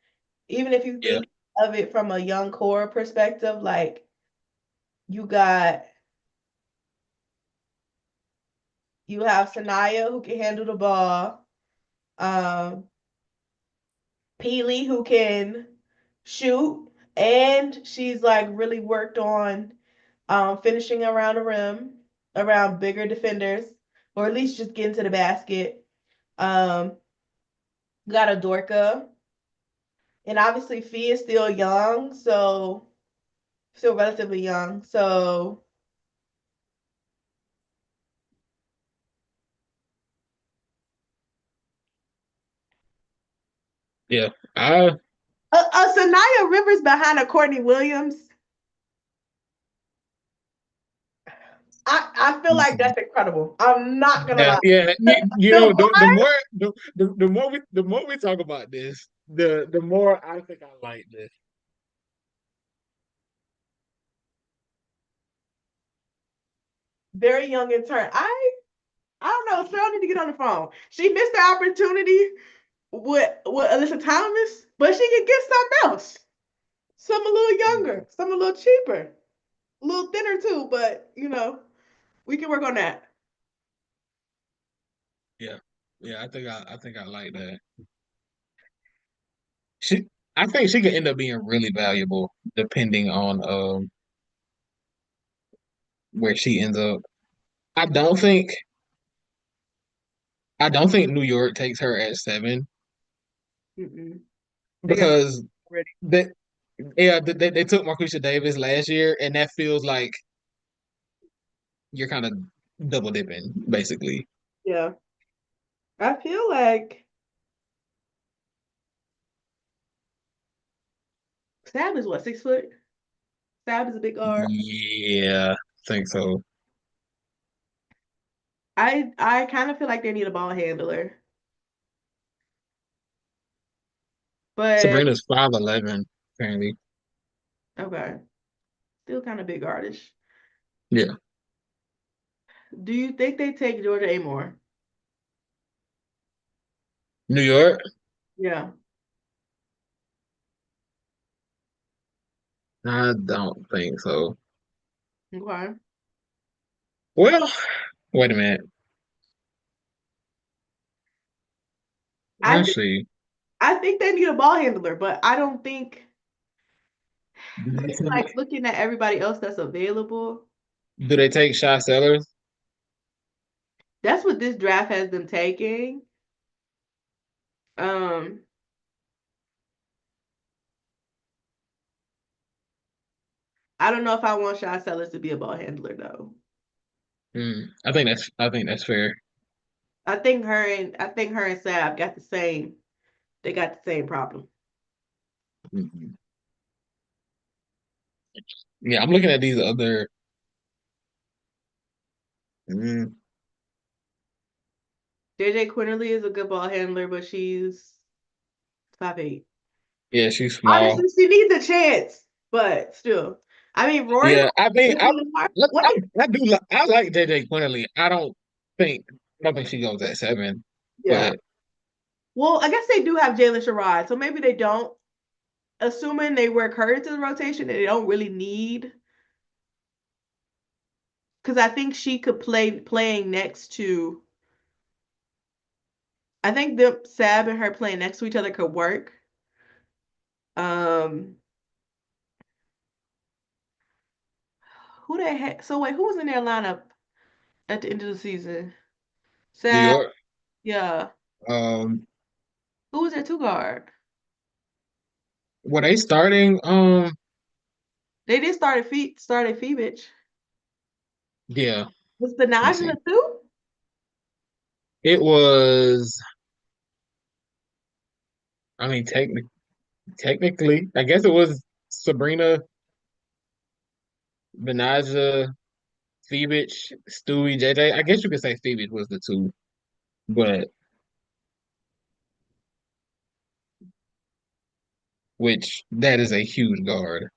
Even if you Yeah, think of it from a young core perspective, like you got you have Sanaya who can handle the ball, um, Peely who can shoot, and she's like really worked on finishing around the rim, around bigger defenders, or at least just getting to the basket. Um, got a Dorka, and obviously Fee is still young, so still relatively young. So yeah. I a Sanaya Rivers behind a Courtney Williams, I feel like that's incredible. I'm not gonna yeah, lie. yeah. You The know, one the more we talk about this, the more I think I like this. very young in turn. I don't know. Sarah need to get on the phone. She missed the opportunity with Alyssa Thomas, but she can get something else. some a little younger, some a little cheaper, a little thinner too, but we can work on that. Yeah. Yeah, I think I like that. She I think she could end up being really valuable depending on where she ends up. I don't think I don't think New York takes her at 7 Mm-mm. They got because ready. they they took Marquisha Davis last year and that feels like you're kind of double dipping basically. Yeah. I feel like Stab is what, 6 foot? Stab is a big guard. Yeah, I think so. I kind of feel like they need a ball handler, but Sabrina's 5'11", apparently. okay, still kind of big guardish. Yeah. Do you think they take Georgia Amore? New York? Yeah. I don't think so. Okay. Well, wait a minute. I Let's think see. I think they need a ball handler, but I don't think Do they like take, looking at everybody else that's available. do they take Shy Sellers? That's what this draft has them taking. Um, I don't know if I want Shy Sellers to be a ball handler though. I think that's fair. I think her and Sab got the same. They got the same problem. Mhm. Yeah, I'm looking at these other. mm, JJ Quinterly is a good ball handler, but she's 5'8". yeah, she's Honestly, small. she needs a chance, but still. I mean, Rory Yeah, I mean, what is I like JJ Quinterly. Think I don't think she goes at 7, yeah. but Well, I guess they do have Jalen Sherrod, so maybe they don't. Assuming they work her into the rotation, and they don't really need because I think she could playing next to. I think the Sab and her playing next to each other could work. Um, who they had? So wait, who was in their lineup at the end of the season? New Sab, York. yeah. Um, Who was their two guard? were they starting? They did started Phoebich. Yeah. Was the Let me Naj in see. the two? It was. I mean, technically, I guess it was Sabrina, Benaja, Phoebich, Stewie, JJ. I guess you could say Phoebich was the 2, but which that is a huge guard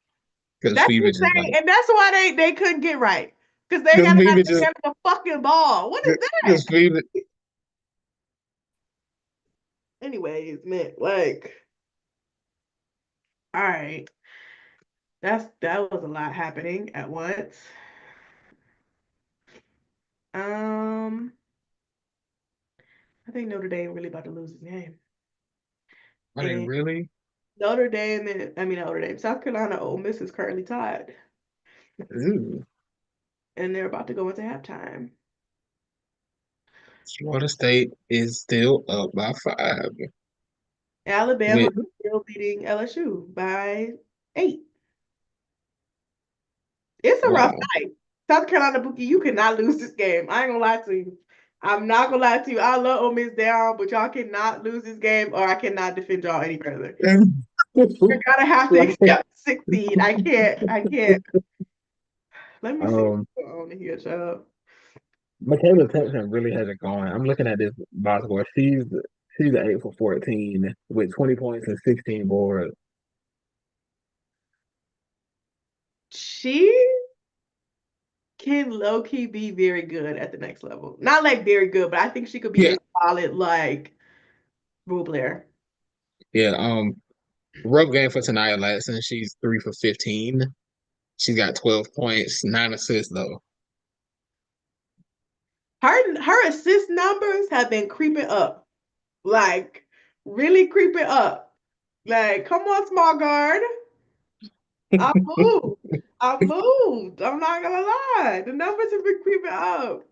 because That's Phoebich is insane, like and that's why they couldn't get right because they because got to Phoebich is handle the fucking ball. What is that? because Phoebich. Anyways, man, like, all right, that was a lot happening at once. Um, I think Notre Dame really about to lose this game, Are they and really? Notre Dame, South Carolina, Ole Miss is currently tied, Ooh. and they're about to go into halftime. Florida State is still up by 5. Alabama With is still beating LSU by 8. It's a rough wow, night. South Carolina Bookie, you cannot lose this game. I ain't gonna lie to you. I'm not gonna lie to you. I love Ole Miss down, but y'all cannot lose this game, or I cannot defend y'all any further. You're gonna have to accept 16. I can't. I can't. Let me see um, what's going on here, child. Michaela Tempton really has it going. I'm looking at this box score. She's 8 for 14 with 20 points and 16 boards. She can low key be very good at the next level. Not like very good, but I think she could be Yeah, a solid like role player. yeah. Rough game for Tanaya Latson. She's 3 for 15. She's got 12 points, 9 assists though. Her assist numbers have been creeping up, like really creeping up. Like, come on, small guard. I moved. I moved. I'm not gonna lie. The numbers have been creeping up.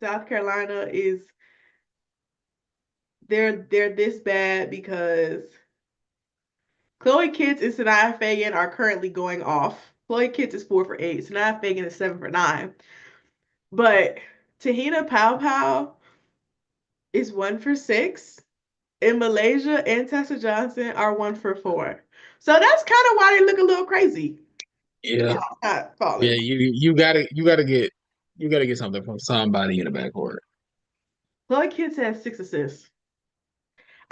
South Carolina is they're this bad because Chloe Kitts and Sanaya Fagan are currently going off. Chloe Kitts is 4 for 8. Sanaya Fagan is 7 for 9. But Tahina Pow Pow is 1 for 6. And Malaysia and Tessa Johnson are 1 for 4. So that's kind of why they look a little crazy. Yeah, Not yeah. falling. You gotta get something from somebody in the backcourt. Chloe Kitts has 6 assists.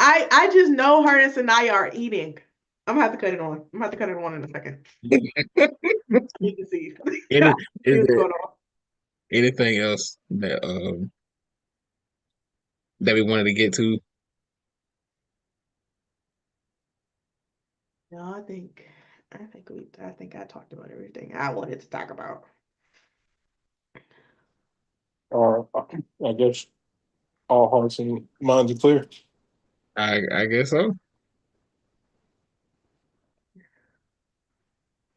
I just know her and Sanaya are eating. I'm gonna have to cut it on. I'm gonna have to cut it on in a second. You can see. Any, See is what's there going on. anything else that we wanted to get to? No, I think I talked about everything I wanted to talk about. Or I guess all hearts and minds are clear. I guess so.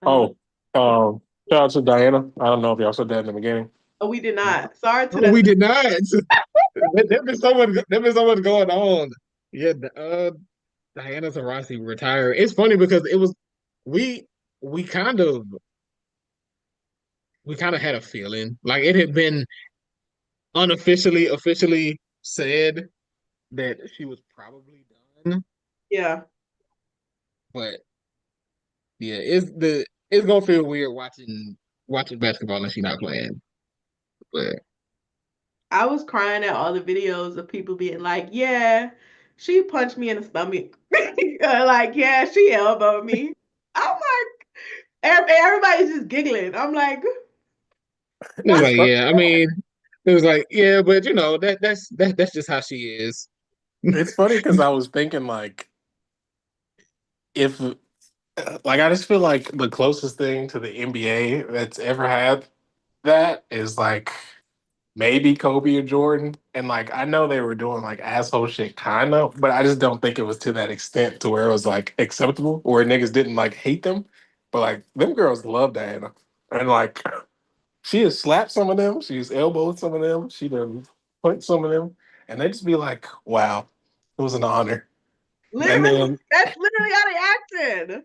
Uh, Oh, shout out to Diana. I don't know if y'all said that in the beginning. oh, we did not. Sorry to Oh, we the did not. There been so much going on. Yeah, Diana Taurasi retired. It's funny because it was we we kind of we kind of had a feeling like it had been officially said that she was probably done. yeah. But yeah, it's gonna feel weird watching basketball and she not playing. But I was crying at all the videos of people being like, "Yeah, she punched me in the stomach." Like, "Yeah, she elbowed me." I'm like, everybody's just giggling. I'm like, it was "That's It's like, fun. yeah, I mean, it was like, yeah, but that's just how she is. It's funny because I was thinking like if like I just feel like the closest thing to the NBA that's ever had that is like maybe Kobe or Jordan. And like I know they were doing like asshole shit kind of, but I just don't think it was to that extent to where it was like acceptable or niggas didn't like hate them. But like them girls love Diana. And like she has slapped some of them, she's elbowed some of them, she done punched some of them, and they just be like, wow, it was an honor. And literally, then that's literally how they acted."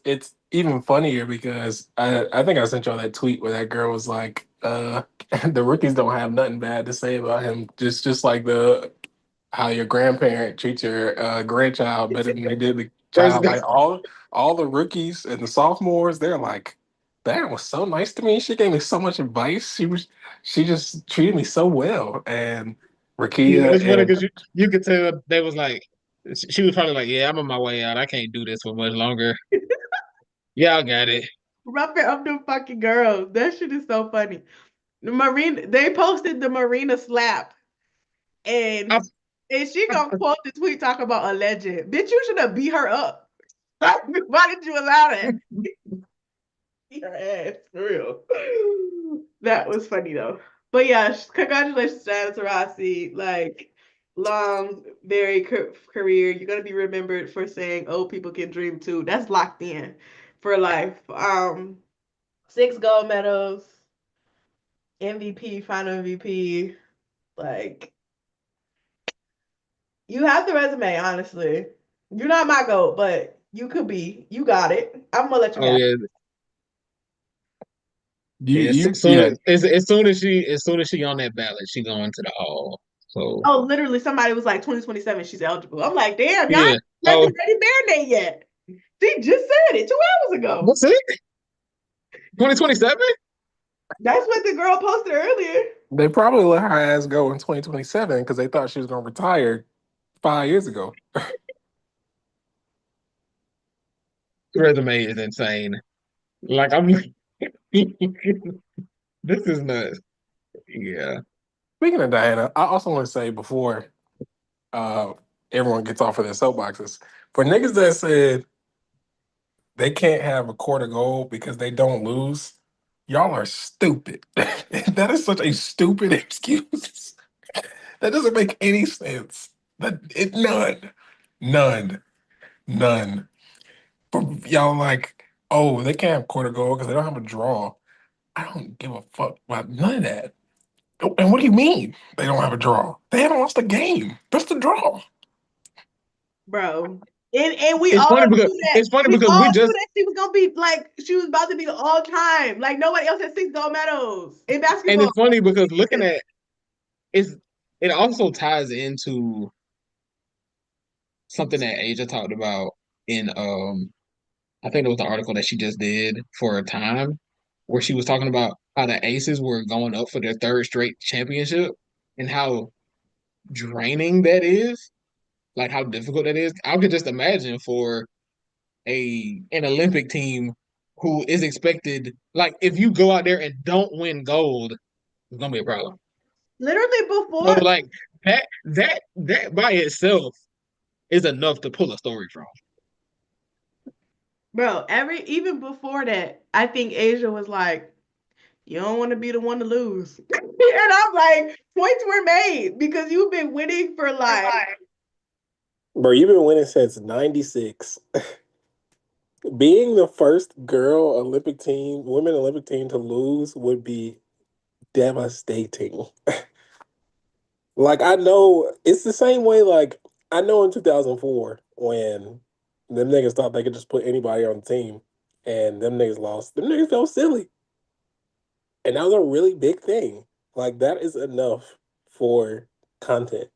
it's even funnier because I think I sent y'all that tweet where that girl was like, the rookies don't have nothing bad to say about him. Just like the how your grandparent treats your grandchild better than they did the First, child. Like all the rookies and the sophomores, they're like, that was so nice to me. She gave me so much advice. She just treated me so well. And yeah, Rakia it's funny and because you could tell they was like she was probably like, yeah, I'm on my way out. I can't do this for much longer. Yeah, I got it. Roughing up them fucking girls. That shit is so funny. They posted the Marina slap, I, and she gonna quote the tweet talking about a legend. Bitch, you should have beat her up. Why did you allow that? Beat her ass, for real. That was funny though. But yeah, congratulations, Diana Taurasi. Like, long, very career. You're gonna be remembered for saying old people can dream too. That's locked in for life. 6 gold medals, MVP, final MVP. Like, you have the resume, honestly. You're not my goat, but you could be. You got it. I'm gonna let you oh have it. yeah, yeah. you yeah. As soon as she on that ballot, she going to the hall. So Oh, literally, somebody was like 2027, she's eligible. I'm like, damn, y'all yeah. ain't Oh, selected Ready Marinate yet. She just said it 2 hours ago. what's it? 2027? That's what the girl posted earlier. They probably let her ass go in 2027 because they thought she was going to retire 5 years ago. Resume is insane. Like I'm, this is nuts. Yeah. Speaking of Diana, I also want to say before uh, everyone gets off of their soapboxes, for niggas that said they can't have a quarter goal because they don't lose, y'all are stupid. That is such a stupid excuse. That doesn't make any sense. None, none, none. But y'all like, oh, they can't have quarter goal because they don't have a draw. I don't give a fuck about none of that. And what do you mean they don't have a draw? They haven't lost a game. That's the draw. Bro. And we It's all funny because knew that. it's funny We because all we knew just that she was gonna be like she was about to be the all time. Like nobody else had 6 gold medals in and basketball. it's funny because looking at it's it also ties into something that Asia talked about in I think it was the article that she just did for a time where she was talking about how the Aces were going up for their third straight championship and how draining that is, like how difficult that is. I could just imagine for an Olympic team who is expected, like if you go out there and don't win gold, it's gonna be a problem. Literally So before, like that by itself is enough to pull a story from. bro, even before that, I think Asia was like, you don't want to be the one to lose. And I'm like, points were made because you've been winning for like Bro, you've been winning since '96. Being the first women Olympic team to lose would be devastating. Like I know it's the same way. Like I know in 2004 when them niggas thought they could just put anybody on the team, and them niggas lost. Them niggas felt silly, and that was a really big thing. Like that is enough for content.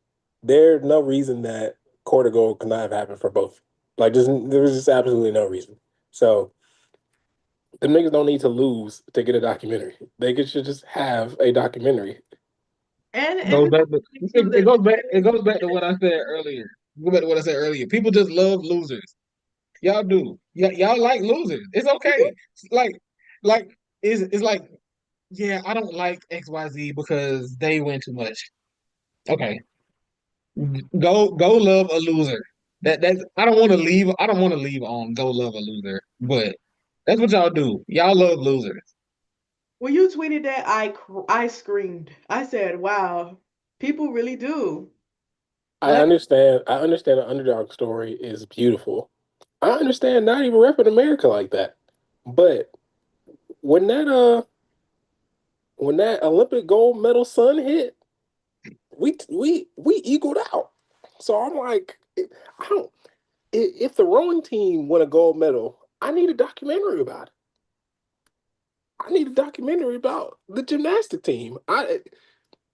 There's no reason that quarter goal could not have happened for both. Like just there was just absolutely no reason. So them niggas don't need to lose to get a documentary. Should just have a documentary. and Goes it's back to, too that it goes back to what I said earlier. Go back to what I said earlier. People just love losers. Y'all do. Y'all like losers. It's okay. Like like it's like yeah, I don't like XYZ because they win too much. Okay. Go love a loser. That's I don't want to leave on go love a loser. But that's what y'all do. Y'all love losers. when you tweeted that, I screamed. I said, "Wow, people really do." I Like, understand. I understand the underdog story is beautiful. I understand not even repping America like that. But when that Olympic gold medal sun hit, we equaled out. So I'm like, I don't. If the rowing team won a gold medal, I need a documentary about it. I need a documentary about the gymnastic team.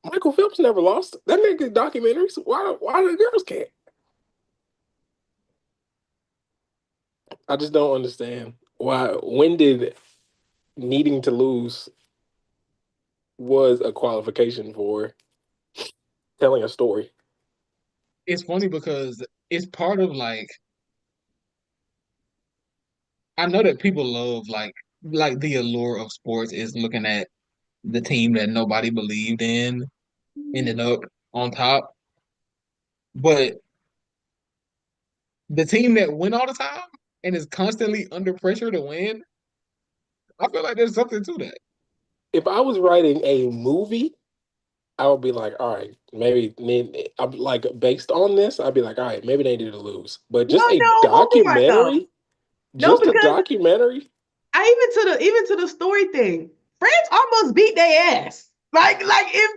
Michael Phelps never lost. That nigga documentaries. Why the girls can't? I just don't understand why. When did needing to lose was a qualification for telling a story? It's funny because it's part of like I know that people love like the allure of sports is looking at the team that nobody believed in ended up on top. But the team that win all the time and is constantly under pressure to win, I feel like there's something to that. If I was writing a movie, I would be like, all right, I'm like based on this, I'd be like, all right, maybe they need to lose. But no, no, movie right though. No, just a because documentary. even to the story thing, France almost beat their ass. Like if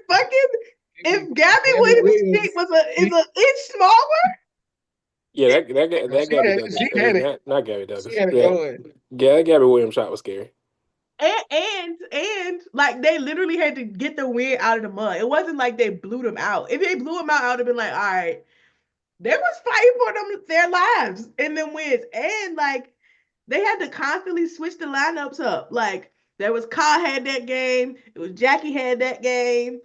Gabby Gabby Williams' feet Williams, was a is an inch smaller, Yeah, that Gabby Douglas. she I mean, had it. not Gabby She Douglas. had it Yeah, going. yeah, that Gabby Williams shot was scary. and like they literally had to get the win out of the mud. It wasn't like they blew them out. If they blew them out, I would have been like, all right, they was fighting for them their lives in them wins. And like they had to constantly switch the lineups up. Like there was Ka had that game, it was Jackie had that game,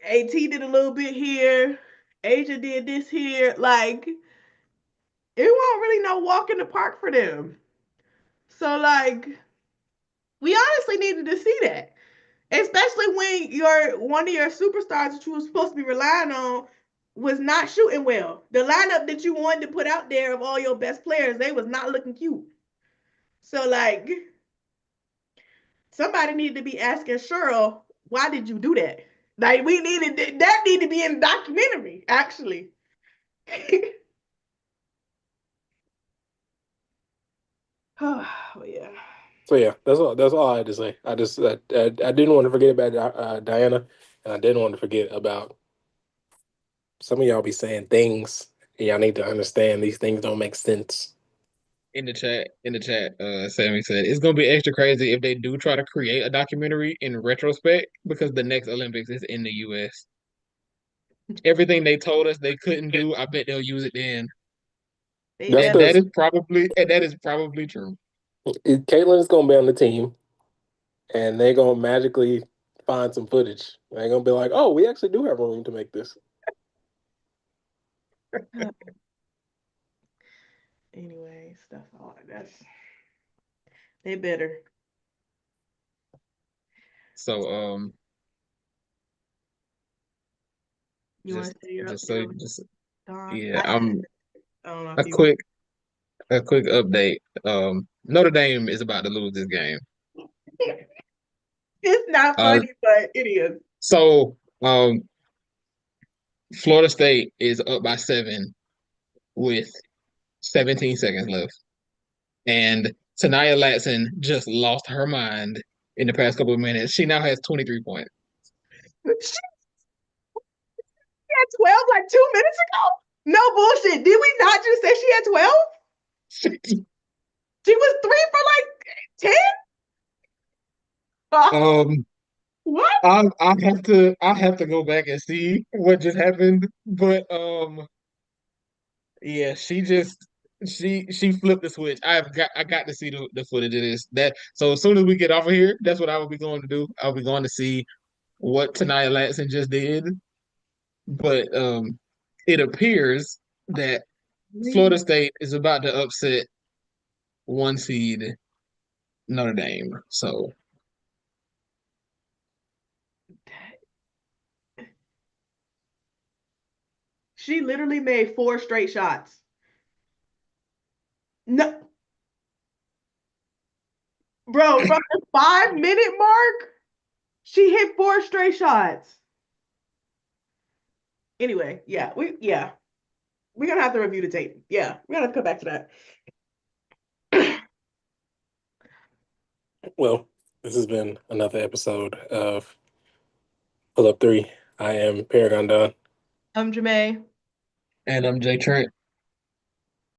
AT did a little bit here, Asia did this here. Like it won't really no walk in the park for them. So like we honestly needed to see that. Especially when one of your superstars that you were supposed to be relying on was not shooting well. The lineup that you wanted to put out there of all your best players, they was not looking cute. So like somebody needed to be asking Cheryl, why did you do that? Like we needed that need to be in the documentary, actually. Oh yeah. So yeah, that's all I had to say. I didn't want to forget about Diana, and I didn't want to forget about some of y'all be saying things, and y'all need to understand these things don't make sense. In the chat, Sammy said it's gonna be extra crazy if they do try to create a documentary in retrospect because the next Olympics is in the US. Everything they told us they couldn't do, I bet they'll use it then. They That's And definitely that is probably true. because Caitlin's gonna be on the team, and they're gonna magically find some footage. They're gonna be like, "Oh, we actually do have room to make this." anyway, stuff all that's they better. So You want to say your just so just Don? yeah, I don't know if a you quick a quick update. Notre Dame is about to lose this game. it's not Uh funny, but it is. so Florida State is up by 7 with 17 seconds left. And Tanaya Latson just lost her mind in the past couple of minutes. She now has 23 points. She had 12 like 2 minutes ago. No bullshit. Did we not just say she had 12? She was 3 for like 10? What? I have to go back and see what just happened. But yeah, she flipped the switch. I got to see the footage of this. That so as soon as we get off of here, that's what I will be going to do. I'll be going to see what Tanaya Latson just did. But it appears that Florida State is about to upset 1 seed Notre Dame. So She literally made 4 straight shots. No, bro, from the 5 minute mark, she hit 4 straight shots. Anyway, we're gonna have to review the tape. Yeah, we're gonna have to come back to that. Well, this has been another episode of Pull Up 3. I am Paragon Don. I'm Jamae. and I'm Jay Trent.